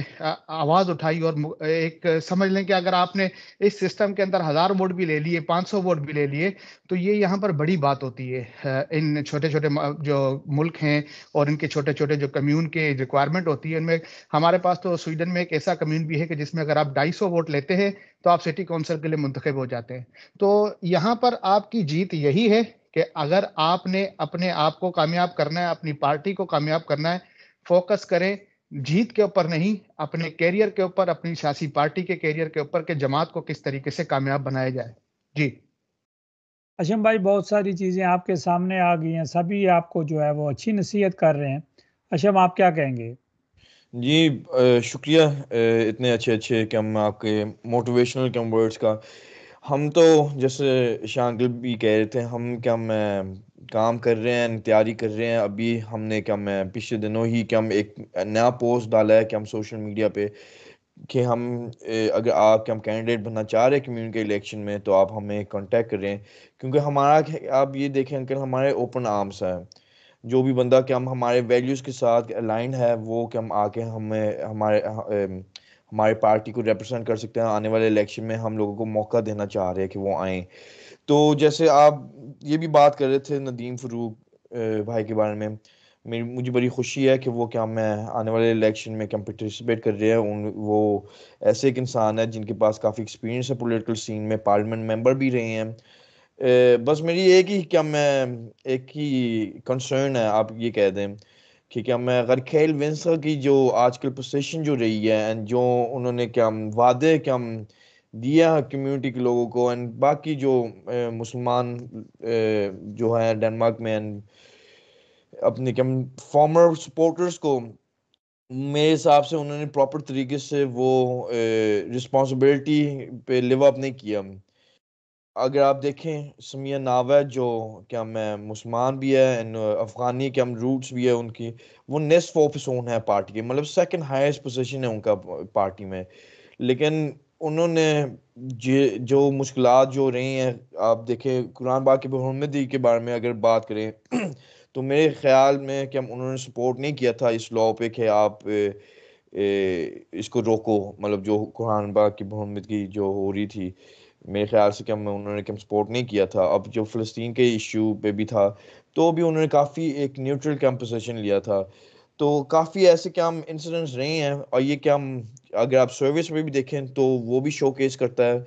آواز اٹھائی، اور ایک سمجھ لیں کہ اگر آپ نے اس سسٹم کے اندر 1000 ووٹ بھی لے لیے، 500 ووٹ بھی لے لیے، تو یہ یہاں پر بڑی بات ہوتی ہے۔ ان چھوٹے چھوٹے جو ملک ہیں اور ان کے چھوٹے چھوٹے جو کمیون کے ریکوائرمنٹ ہوتی ہے، ان میں ہمارے پاس تو سویڈن میں ایک ایسا کمیون بھی ہے کہ جس میں اگر آپ 250 ووٹ لیتے ہیں تو آپ سٹی کونسل کے لیے منتخب ہو جاتے ہیں۔ تو یہاں پر آپ کی جیت یہی ہے کہ اگر آپ نے اپنے آپ کو کامیاب کرنا ہے، اپنی پارٹی کو کامیاب کرنا ہے، فوکس کریں جیت کے اوپر نہیں، اپنے کیریئر کے اوپر، اپنی سیاسی پارٹی کے کیریئر کے اوپر کہ جماعت کو کس طریقے سے کامیاب بنایا جائے۔ جی اشم بھائی، بہت ساری چیزیں آپ کے سامنے آ گئی ہیں، سبھی آپ کو جو ہے وہ اچھی نصیحت کر رہے ہیں۔ اشم، آپ کیا کہیں گے؟ جی شکریہ اتنے اچھے کہ ہم آپ کے موٹیویشنل کم ورڈز کا۔ ہم تو جیسے شانگل بھی کہہ رہے تھے، ہم کیا کام کر رہے ہیں، تیاری کر رہے ہیں۔ ابھی ہم نے پچھلے دنوں ہی ایک نیا پوسٹ ڈالا ہے کہ ہم سوشل میڈیا پہ کہ ہم اگر آپ کینڈیڈیٹ بننا چاہ رہے ہیں کمیونٹی الیکشن میں تو آپ ہمیں کانٹیکٹ کریں، کیونکہ ہمارا آپ یہ دیکھیں انکل ہمارے اوپن آرمس ہیں۔ جو بھی بندہ کہ ہم ہمارے ویلیوز کے ساتھ الائنڈ ہے وہ کہ ہم آ کے ہمارے پارٹی کو ریپرزینٹ کر سکتے ہیں۔ آنے والے الیکشن میں ہم لوگوں کو موقع دینا چاہ رہے ہیں کہ وہ آئیں۔ تو جیسے آپ یہ بھی بات کر رہے تھے ندیم فروق بھائی کے بارے میں، مجھے بڑی خوشی ہے کہ وہ میں آنے والے الیکشن میں پارٹیسپیٹ کر رہے ہیں۔ وہ ایسے ایک انسان ہے جن کے پاس کافی ایکسپیرینس ہے پولیٹیکل سین میں، پارلیمنٹ ممبر بھی رہے ہیں۔ بس میری ایک ہی کنسرن ہے، آپ یہ کہہ دیں کہ غرکھیل ونسا کی جو آج کل پوزیشن جو رہی ہے اینڈ جو انہوں نے وعدے دیا کمیونٹی کے لوگوں کو، اینڈ باقی جو مسلمان جو ہیں ڈنمارک میں اپنے فارمر سپورٹرز کو، میرے حساب سے انہوں نے پراپر طریقے سے وہ رسپانسبلٹی پہ لیو اپ نہیں کیا۔ اگر آپ دیکھیں سمیہ ناوے جو مسلمان بھی ہے، افغانی روٹس بھی ہے ان کی، وہ نصف آفیسون ہے پارٹی کے، مطلب سیکنڈ ہائیسٹ پوزیشن ہے ان کا پارٹی میں، لیکن انہوں نے جو مشکلات جو رہی ہیں، آپ دیکھیں قرآن پاک کی برحمدی کے بارے میں اگر بات کریں تو میرے خیال میں کہ انہوں نے سپورٹ نہیں کیا تھا اس لاء پہ کہ آپ اس کو روکو، مطلب جو قرآن پاک کی برحمدگی جو ہو رہی تھی، میرے خیال سے انہوں نے سپورٹ نہیں کیا تھا۔ اب جو فلسطین کے ایشو پہ بھی تھا تو بھی انہوں نے کافی ایک نیوٹرل پوزیشن لیا تھا۔ تو کافی ایسے انسیڈنٹس رہے ہیں، اور یہ اگر آپ سروس میں بھی دیکھیں تو وہ بھی شو کیس کرتا ہے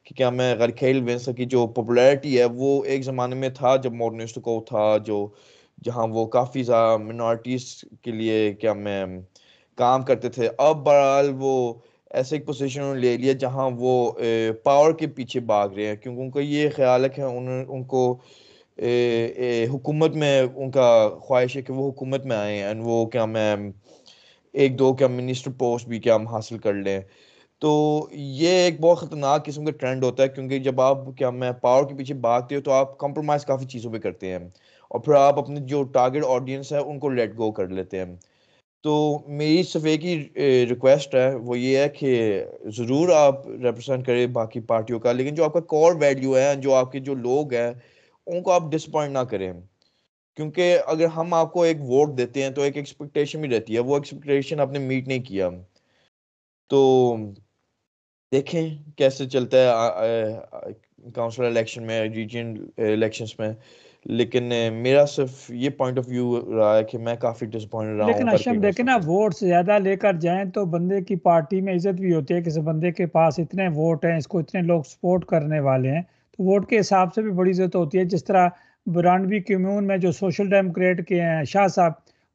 کہ غرکھیل ونسا کی جو پاپولیرٹی ہے وہ ایک زمانے میں تھا جب ماڈرنسٹ کو تھا، جہاں وہ کافی زیادہ منارٹیز کے لیے کام کرتے تھے۔ اب بہرحال وہ ایسے ایک پوزیشن لے لیا جہاں وہ پاور کے پیچھے بھاگ رہے ہیں، کیونکہ ان کا یہ خیال ہے کہ ان کو حکومت میں ان کا خواہش ہے کہ وہ حکومت میں آئیں، اینڈ وہ ایک دو منسٹر پوسٹ بھی حاصل کر لیں۔ تو یہ ایک بہت خطرناک قسم کا ٹرینڈ ہوتا ہے، کیونکہ جب آپ پاور کے پیچھے بھاگتے ہو تو آپ کمپرومائز کافی چیزوں پہ کرتے ہیں، اور پھر آپ اپنے جو ٹارگیٹ آڈینس ہے ان کو لیٹ گو کر لیتے ہیں۔ تو میری صرف ایک ہی ریکویسٹ ہے، وہ یہ ہے کہ ضرور آپ ریپرزینٹ کریں باقی پارٹیوں کا، لیکن جو آپ کا کور ویلیو ہے، جو آپ کے جو لوگ ہیں ان کو آپ ڈسپوائنٹ نہ کریں، کیونکہ اگر ہم آپ کو ایک ووٹ دیتے ہیں تو ایک ایکسپیکٹیشن بھی رہتی ہے، وہ ایکسپیکٹیشن آپ نے میٹ نہیں کیا تو دیکھیں کیسے چلتا ہے کاؤنسل الیکشن میں، ریجن الیکشنز میں۔ لیکن میرا صرف یہ پوائنٹ آف ویو رہا ہے کہ میں کافی ڈسپوائنٹ رہا لیکن ہوں اشم دیکھیں نا، سے۔ ووٹ زیادہ لے کر جائیں تو بندے کی پارٹی میں عزت بھی ہوتی ہے، کسی بندے کے پاس اتنے ووٹ ہیں، اس کو اتنے لوگ سپورٹ کرنے والے ہیں، تو ووٹ کے حساب سے بھی بڑی عزت ہوتی ہے۔ جس طرح برانڈوی کمیون میں جو سوشل ڈیموکریٹ کے ہیں شاہ صاحب،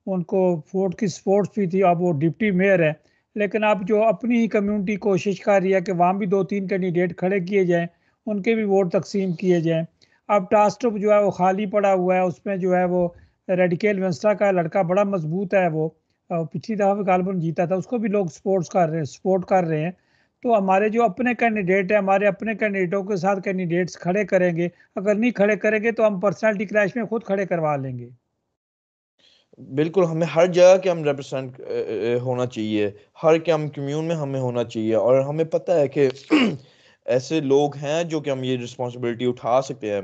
ان کو ووٹ کی سپورٹ بھی تھی، اب وہ ڈپٹی میئر ہے، لیکن اب جو اپنی ہی کمیونٹی کوشش کر رہی ہے کہ وہاں بھی 2-3 کینڈیڈیٹ کھڑے کیے جائیں، ان کے بھی ووٹ تقسیم کیے جائیں۔ اب ٹاسٹپ جو ہے وہ خالی پڑا ہوا ہے، اس میں جو ہے وہ ریڈیکیل ونسٹا کا لڑکا بڑا مضبوط ہے، وہ پچھلی دفعہ بھی غالباً جیتا تھا، اس کو بھی لوگ سپورٹ کر رہے ہیں۔ تو ہمارے جو اپنے کینڈیڈیٹ ہیں، ہمارے اپنے کینڈیڈیٹوں کے ساتھ کینڈیڈیٹس کھڑے کریں گے، اگر نہیں کھڑے کریں گے تو ہم پرسنالٹی کلیش میں خود کھڑے کروا لیں گے۔ بالکل، ہمیں ہر جگہ کے ریپرزینٹ ہونا چاہیے، ہر کمیون میں ہمیں ہونا چاہیے، اور ہمیں پتہ ہے کہ ایسے لوگ ہیں جو ہم یہ رسپانسبلٹی اٹھا سکتے ہیں،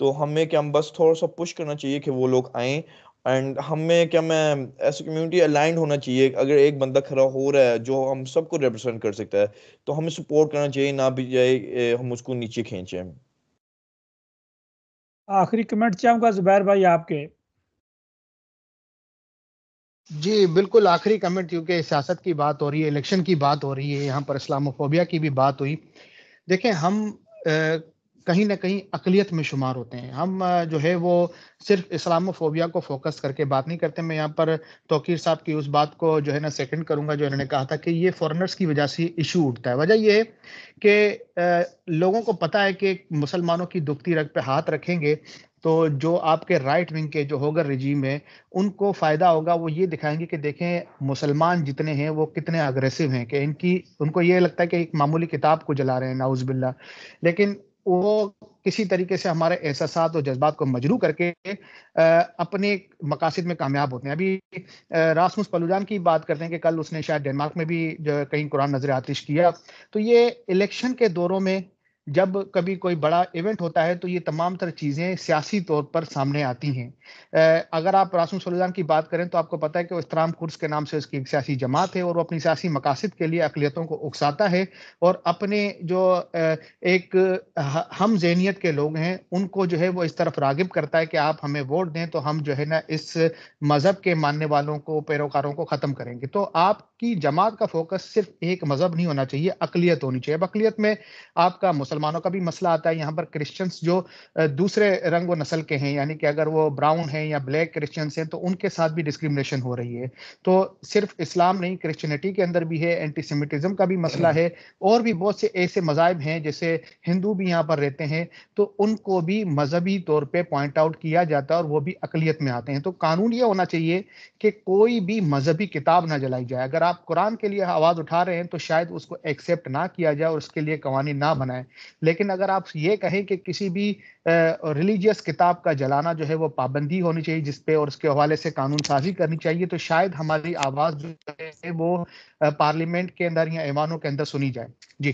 تو ہمیں بس تھوڑا سا پش کرنا چاہیے کہ وہ لوگ آئیں اینڈ ہمیں کیا میں ایسے کمیونٹی الائنڈ ہونا چاہیے. اگر ایک بندہ کھڑا ہو رہا ہے جو ہم سب کو ریپرزینٹ کر سکتا ہے تو ہمیں سپورٹ کرنا چاہیے, نہ بھی جائے ہم اس کو نیچے کھینچیں. آخری کمنٹ چاہوں گا زبیر بھائی آپ کے. جی بالکل آخری کمنٹ, کیونکہ سیاست کی بات ہو رہی ہے, الیکشن کی بات ہو رہی ہے, یہاں پر اسلاموفوبیا کی بھی بات ہوئی. دیکھیں ہم کہیں نہ کہیں اقلیت میں شمار ہوتے ہیں. ہم جو ہے وہ صرف اسلاموفوبیا کو فوکس کر کے بات نہیں کرتے. میں یہاں پر توقیر صاحب کی اس بات کو جو ہے نا سیکنڈ کروں گا جو انہوں نے کہا تھا کہ یہ فورنرز کی وجہ سے ایشو اٹھتا ہے. وجہ یہ ہے کہ لوگوں کو پتہ ہے کہ مسلمانوں کی دکھتی رگ پہ ہاتھ رکھیں گے تو جو آپ کے رائٹ ونگ کے جو ہوگر رجیم ہے ان کو فائدہ ہوگا. وہ یہ دکھائیں گے کہ دیکھیں مسلمان جتنے ہیں وہ کتنے اگریسو ہیں, کہ ان کو یہ لگتا ہے کہ ایک معمولی کتاب کو جلا رہے ہیں نعوذ باللہ, لیکن وہ کسی طریقے سے ہمارے احساسات اور جذبات کو مجروح کر کے اپنے مقاصد میں کامیاب ہوتے ہیں. ابھی راسمس پلوجان کی بات کرتے ہیں کہ کل اس نے شاید ڈنمارک میں بھی کہیں قرآن نظر آتش کیا. تو یہ الیکشن کے دوروں میں جب کبھی کوئی بڑا ایونٹ ہوتا ہے تو یہ تمام تر چیزیں سیاسی طور پر سامنے آتی ہیں. اگر آپ راسمس پلوجان کی بات کریں تو آپ کو پتہ ہے کہ وہ احترام کورس کے نام سے اس کی ایک سیاسی جماعت ہے اور وہ اپنی سیاسی مقاصد کے لیے اقلیتوں کو اکساتا ہے اور اپنے جو ایک ہم ذہنیت کے لوگ ہیں ان کو جو ہے وہ اس طرف راغب کرتا ہے کہ آپ ہمیں ووٹ دیں تو ہم جو ہے نا اس مذہب کے ماننے والوں کو, پیروکاروں کو ختم کریں گے. تو آپ کی جماعت کا فوکس صرف ایک مذہب نہیں ہونا چاہیے, اقلیت ہونی چاہیے. اب اقلیت میں آپ کا مسلمانوں کا بھی مسئلہ آتا ہے. یہاں پر کرسچنس جو دوسرے رنگ و نسل کے ہیں, یعنی کہ اگر وہ براؤن ہیں یا بلیک کرسچنس ہیں تو ان کے ساتھ بھی ڈسکریمنیشن ہو رہی ہے. تو صرف اسلام نہیں, کرسچینٹی کے اندر بھی ہے, اینٹی سیمیٹزم کا بھی مسئلہ ہے, اور بھی بہت سے ایسے مذاہب ہیں جیسے ہندو بھی یہاں پر رہتے ہیں تو ان کو بھی مذہبی طور پہ پوائنٹ آؤٹ کیا جاتا ہے اور وہ بھی اقلیت میں آتے ہیں. تو قانون یہ ہونا چاہیے کہ کوئی بھی مذہبی کتاب نہ جلائی جائے. اگر آپ قرآن کے لیے آواز اٹھا رہے ہیں تو شاید اس کو ایکسیپٹ نہ کیا جائے اور اس کے لیے قوانین نہ بنائے, لیکن اگر آپ یہ کہیں کہ کسی بھی ریلیجیس کتاب کا جلانا جو ہے وہ پابندی ہونی چاہیے جس پہ, اور اس کے حوالے سے قانون سازی کرنی چاہیے, تو شاید ہماری آواز جو ہے وہ پارلیمنٹ کے اندر یا ایوانوں کے اندر سنی جائے. جی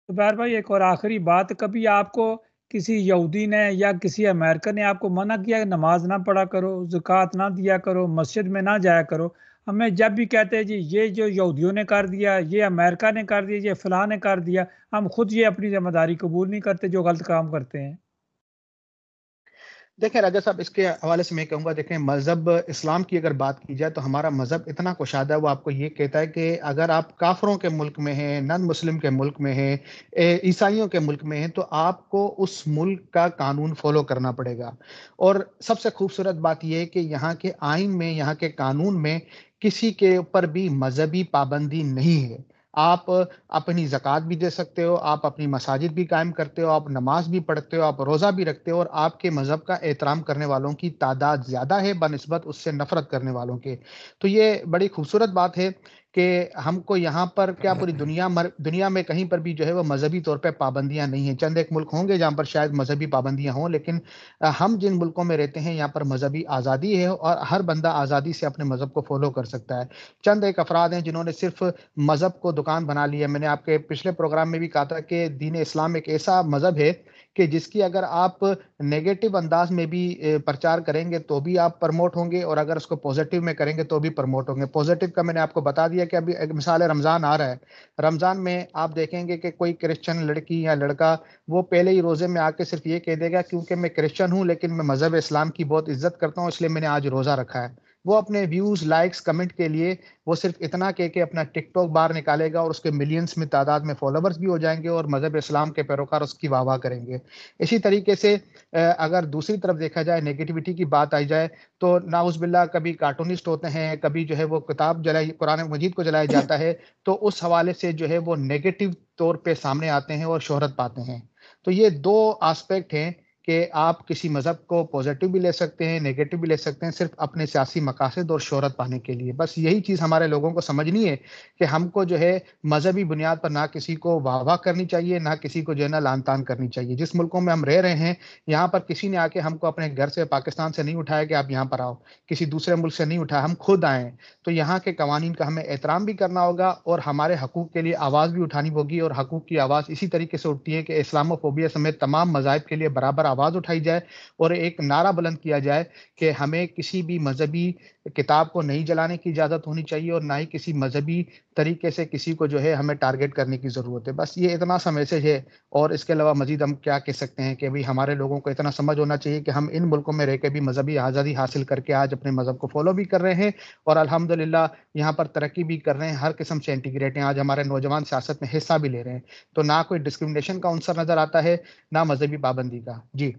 زبیر بھائی ایک اور آخری بات, کبھی آپ کو کسی یہودی نے یا کسی امریکن نے آپ کو منع کیا کہ نماز نہ پڑھا کرو, زکوٰۃ نہ دیا کرو, مسجد میں نہ جایا کرو؟ ہمیں جب بھی کہتے ہیں جی یہ جو یہودیوں نے کر دیا, یہ امریکہ نے کر دیا, یہ فلاں نے کر دیا, ہم خود یہ اپنی ذمہ داری قبول نہیں کرتے جو غلط کام کرتے ہیں. دیکھیں راجہ صاحب, اس کے حوالے سے میں کہوں گا, دیکھیں مذہب اسلام کی اگر بات کی جائے تو ہمارا مذہب اتنا کشادہ ہے, وہ آپ کو یہ کہتا ہے کہ اگر آپ کافروں کے ملک میں ہیں, نان مسلم کے ملک میں ہیں, عیسائیوں کے ملک میں ہیں, تو آپ کو اس ملک کا قانون فالو کرنا پڑے گا. اور سب سے خوبصورت بات یہ ہے کہ یہاں کے آئین میں, یہاں کے قانون میں کسی کے اوپر بھی مذہبی پابندی نہیں ہے. آپ اپنی زکوٰۃ بھی دے سکتے ہو, آپ اپنی مساجد بھی قائم کرتے ہو, آپ نماز بھی پڑھتے ہو, آپ روزہ بھی رکھتے ہو, اور آپ کے مذہب کا احترام کرنے والوں کی تعداد زیادہ ہے بنسبت اس سے نفرت کرنے والوں کے. تو یہ بڑی خوبصورت بات ہے کہ ہم کو یہاں پر کیا پوری دنیا میں کہیں پر بھی جو ہے وہ مذہبی طور پہ پابندیاں نہیں ہیں. چند ایک ملک ہوں گے جہاں پر شاید مذہبی پابندیاں ہوں, لیکن ہم جن ملکوں میں رہتے ہیں یہاں پر مذہبی آزادی ہے اور ہر بندہ آزادی سے اپنے مذہب کو فالو کر سکتا ہے. چند ایک افراد ہیں جنہوں نے صرف مذہب کو دکان بنا لی ہے. میں نے آپ کے پچھلے پروگرام میں بھی کہا تھا کہ دین اسلام ایک ایسا مذہب ہے کہ جس کی اگر آپ نیگیٹو انداز میں بھی پرچار کریں گے تو بھی آپ پرموٹ ہوں گے, اور اگر اس کو پوزیٹیو میں کریں گے تو بھی پرموٹ ہوں گے. پوزیٹیو کا میں نے آپ کو بتا دیا کہ ابھی ایک مثال رمضان آ رہا ہے, رمضان میں آپ دیکھیں گے کہ کوئی کرسچن لڑکی یا لڑکا وہ پہلے ہی روزے میں آ کے صرف یہ کہہ دے گا کیونکہ میں کرسچن ہوں لیکن میں مذہب اسلام کی بہت عزت کرتا ہوں اس لیے میں نے آج روزہ رکھا ہے. وہ اپنے ویوز, لائکس, کمنٹ کے لیے وہ صرف اتنا کہہ کے اپنا ٹک ٹاک باہر نکالے گا اور اس کے ملینز میں تعداد میں فالوورز بھی ہو جائیں گے اور مذہب اسلام کے پیروکار اس کی واہ واہ کریں گے. اسی طریقے سے اگر دوسری طرف دیکھا جائے, نیگیٹیوٹی کی بات آئی جائے, تو نعوذ باللہ کبھی کارٹونسٹ ہوتے ہیں, کبھی جو ہے وہ کتاب جلائی, قرآن مجید کو جلایا جاتا ہے, تو اس حوالے سے جو ہے وہ نیگیٹو طور پہ سامنے آتے ہیں اور شہرت پاتے ہیں. تو یہ دو آسپیکٹ ہیں کہ آپ کسی مذہب کو پوزیٹیو بھی لے سکتے ہیں, نیگیٹو بھی لے سکتے ہیں, صرف اپنے سیاسی مقاصد اور شہرت پانے کے لیے. بس یہی چیز ہمارے لوگوں کو سمجھنی ہے کہ ہم کو جو ہے مذہبی بنیاد پر نہ کسی کو واہ واہ کرنی چاہیے, نہ کسی کو جو ہے نا لان تان کرنی چاہیے. جس ملکوں میں ہم رہ رہے ہیں یہاں پر کسی نے آ کے ہم کو اپنے گھر سے, پاکستان سے نہیں اٹھایا کہ آپ یہاں پر آؤ, کسی دوسرے ملک سے نہیں اٹھایا, ہم خود آئے. تو یہاں کے قوانین کا ہمیں احترام بھی کرنا ہوگا اور ہمارے حقوق کے لیے آواز بھی اٹھانی ہوگی, اور حقوق کی آواز اسی طریقے سے اٹھتی ہے کہ اسلاموفوبیا سمیت تمام مذاہب کے لیے برابر آواز اٹھائی جائے اور ایک نعرہ بلند کیا جائے کہ ہمیں کسی بھی مذہبی کتاب کو نہیں جلانے کی اجازت ہونی چاہیے اور نہ ہی کسی مذہبی طریقے سے کسی کو جو ہے ہمیں ٹارگٹ کرنے کی ضرورت ہے. بس یہ اتنا سا میسج ہے. اور اس کے علاوہ مزید ہم کیا کہہ سکتے ہیں کہ بھئی ہمارے لوگوں کو اتنا سمجھ ہونا چاہیے کہ ہم ان ملکوں میں رہ کے بھی مذہبی آزادی حاصل کر کے آج اپنے مذہب کو فالو بھی کر رہے ہیں اور الحمدللہ یہاں پر ترقی بھی کر رہے ہیں, ہر قسم سے انٹیگریٹ ہیں. آج ہمارے نوجوان سیاست میں حصہ بھی لے رہے ہیں. تو نہ کوئی ڈسکرمنیشن کا عنصر نظر آتا ہے نہ مذہبی پابندی کا. جی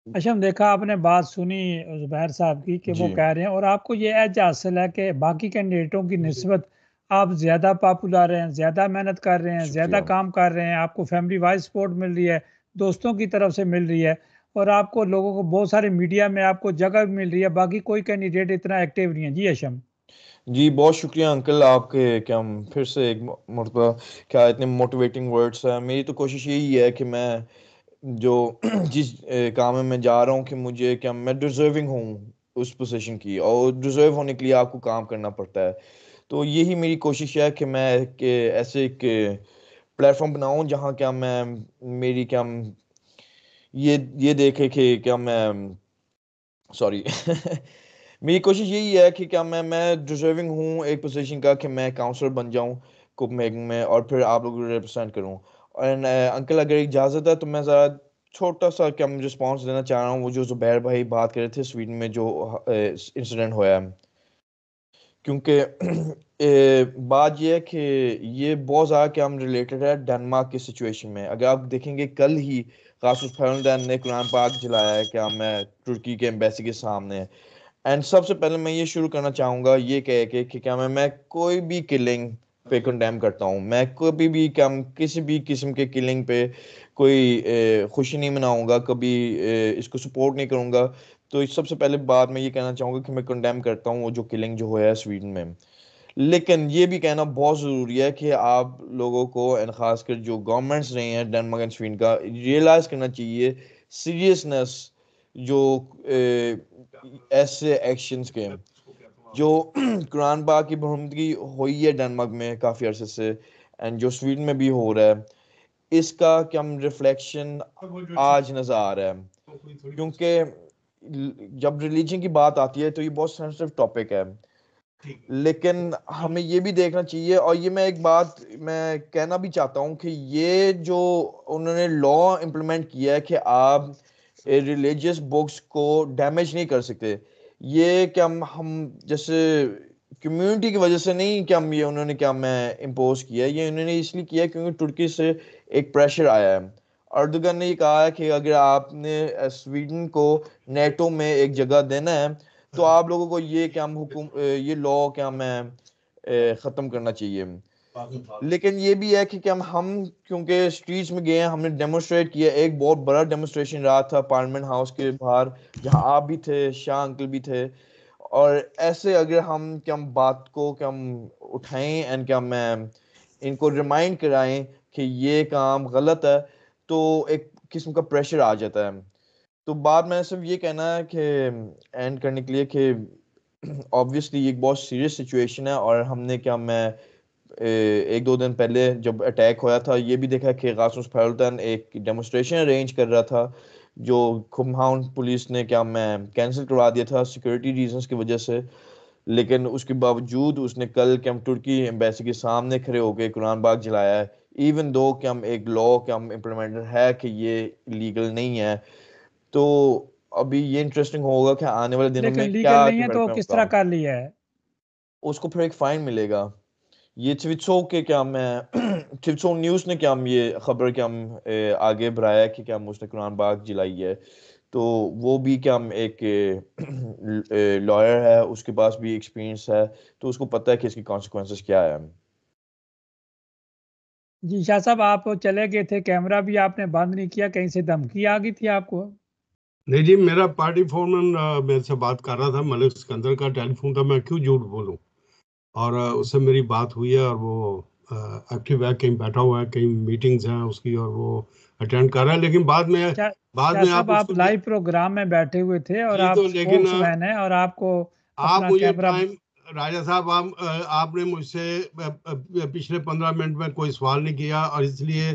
اشم, دیکھا آپ نے بات سنی زبیر صاحب کی کہ وہ کہہ رہے ہیں, اور آپ کو یہ ایج حاصل ہے کہ باقی کینڈیڈیٹوں کی نسبت آپ زیادہ پاپولر ہیں, زیادہ محنت کر رہے ہیں, زیادہ کام کر رہے ہیں, آپ کو فیملی وائز سپورٹ مل رہی ہے, دوستوں کی طرف سے مل رہی ہے, اور آپ کو لوگوں کو بہت سارے میڈیا میں آپ کو جگہ بھی مل رہی ہے. باقی کوئی کینڈیڈیٹ اتنا ایکٹیو نہیں ہے. جی اشم. جی بہت شکریہ انکل آپ کے, کیا پھر سے ایک مرتبہ کیا اتنے موٹیویٹنگ ورڈس ہیں. میری تو کوشش یہی ہے کہ میں جو جس کام میں جا رہا ہوں کہ مجھے کیا میں ڈیزرونگ ہوں اس پوزیشن کی, اور ڈیزرو ہونے کے لیے آپ کو کام کرنا پڑتا ہے. تو یہی میری کوشش ہے کہ میں ایسے ایک پلیٹ فارم بناؤں جہاں کیا میں میری کیا یہ دیکھے کہ کیا میں سوری میری کوشش یہی ہے کہ کیا میں ڈیزرونگ ہوں ایک پوزیشن کا کہ میں کاؤنسلر بن جاؤں کوپ میکنگ میں, اور پھر آپ لوگوں کو ریپرزینٹ کروں. اور انکل اگر اجازت ہے تو میں ذرا چھوٹا سا کیا رسپانس دینا چاہ رہا ہوں وہ جو زبیر بھائی بات کر رہے تھے سویڈن میں جو انسیڈنٹ ہوا ہے. کیونکہ بات یہ ہے کہ یہ بہت زیادہ کیا ہم ریلیٹڈ ہے ڈنمارک کی سچویشن میں. اگر آپ دیکھیں گے کل ہی قاسم فرنڈین نے قرآن پاک جلایا ہے کیا میں ترکی کے ایمبیسی کے سامنے. اینڈ سب سے پہلے میں یہ شروع کرنا چاہوں گا یہ کہہ کے کہ کیا میں کوئی بھی کلنگ پہ کنڈیم کرتا ہوں. میں کبھی بھی کیا کسی بھی قسم کے کلنگ پہ کوئی خوشی نہیں مناؤں گا, کبھی اس کو سپورٹ نہیں کروں گا. تو سب سے پہلے بات میں یہ کہنا چاہوں گا کہ میں کنڈیم کرتا ہوں وہ جو کلنگ جو ہوا ہے سویڈن میں. لیکن یہ بھی کہنا بہت ضروری ہے کہ آپ لوگوں کو خاص کر جو گورنمنٹس رہے ہیں ڈنمارک اینڈ سویڈن کا ریئلائز کرنا چاہیے سیریسنس جو ایسے ایکشنز کے جو قرآن پاک کی برہمدگی ہوئی ہے ڈنمارک میں کافی عرصے سے اینڈ جو سویڈن میں بھی ہو رہا ہے, اس کا کم ریفلیکشن آج نظر آ رہا ہے. کیونکہ جب ریلیجن کی بات آتی ہے تو یہ بہت سینسٹیو ٹاپک ہے, لیکن ہمیں یہ بھی دیکھنا چاہیے. اور یہ میں ایک بات میں کہنا بھی چاہتا ہوں کہ یہ جو انہوں نے لا امپلیمنٹ کیا ہے کہ آپ ریلیجیس بکس کو ڈیمیج نہیں کر سکتے, یہ کیا ہم جیسے کمیونٹی کی وجہ سے نہیں کیا یہ انہوں نے کیا میں امپوز کیا ہے, یہ انہوں نے اس لیے کیا ہے کیونکہ ترکی سے ایک پریشر آیا ہے. اردوگن نے یہ کہا ہے کہ اگر آپ نے سویڈن کو نیٹو میں ایک جگہ دینا ہے تو آپ لوگوں کو یہ کیا یہ لا کیا میں ختم کرنا چاہیے. لیکن یہ بھی ہے کہ ہم کیونکہ اسٹریٹس میں گئے ہیں, ہم نے ڈیمونسٹریٹ کیا. ایک بہت بڑا ڈیمونسٹریشن رہا تھا پارلیمنٹ ہاؤس کے باہر جہاں آپ بھی تھے, شاہ انکل بھی تھے. اور ایسے اگر ہم بات کو اٹھائیں اینڈ میں ان کو ریمائنڈ کرائیں کہ یہ کام غلط ہے تو ایک قسم کا پریشر آ جاتا ہے. تو بات میں صرف یہ کہنا ہے کہ اینڈ کرنے کے لیے کہ obviously یہ ایک بہت سیریس سچویشن ہے, اور ہم نے میں ایک دو دن پہلے جب اٹیک ہوا تھا یہ بھی دیکھا کہ راسمس فیلٹن ایک ڈیمونسٹریشن ارینج کر رہا تھا جو کھمہاؤن پولیس نے میں کینسل کروا دیا تھا سیکورٹی ریزنز کی وجہ سے. لیکن اس کے باوجود اس نے کل ترکی ایمبیسی کے سامنے کھڑے ہو کے قرآن پاک جلایا ہے, ایون دو ایک لا امپلیمنٹڈ ہے کہ یہ لیگل نہیں ہے. تو ابھی یہ انٹرسٹنگ ہوگا کہ آنے والے دنوں میں لیکن کیا لیگل نہیں ہے تو کس طرح کر لیا ہے, اس کو پھر ایک فائن ملے گا. یہ ٹویٹسو کے ٹویٹسو نیوز نے یہ خبر آگے بڑھایا کہ اس نے قرآن پاک جلائی ہے. تو وہ بھی ایک لائر ہے, اس کے پاس بھی ایکسپیرینس ہے, تو اس کو پتہ ہے کہ اس کی کانسیکوینسز کیا ہے. جی شاہ صاحب آپ چلے گئے تھے, کیمرہ بھی آپ نے بند نہیں کیا, کہیں سے دھمکی آ گئی تھی آپ کو؟ نہیں جی, میرا پارٹی فورمن میرے سے بات کر رہا تھا, ملک سکندر کا ٹیلی فون تھا, میں کیوں جھوٹ بولوں. اور اس سے میری بات ہوئی ہے اور وہ ایکٹیو ہے, کہیں بیٹھا ہوا ہے, کہیں میٹنگز ہیں اس کی اور وہ اٹینڈ کر رہا ہے. لیکن بعد میں آپ لائیو پروگرام میں بیٹھے ہوئے تھے اور آپ اسپوکس مین ہیں اور آپ کو آپ مجھے ٹائم راجہ صاحب آپ نے مجھ سے پچھلے 15 منٹ میں کوئی سوال نہیں کیا, اور اس لیے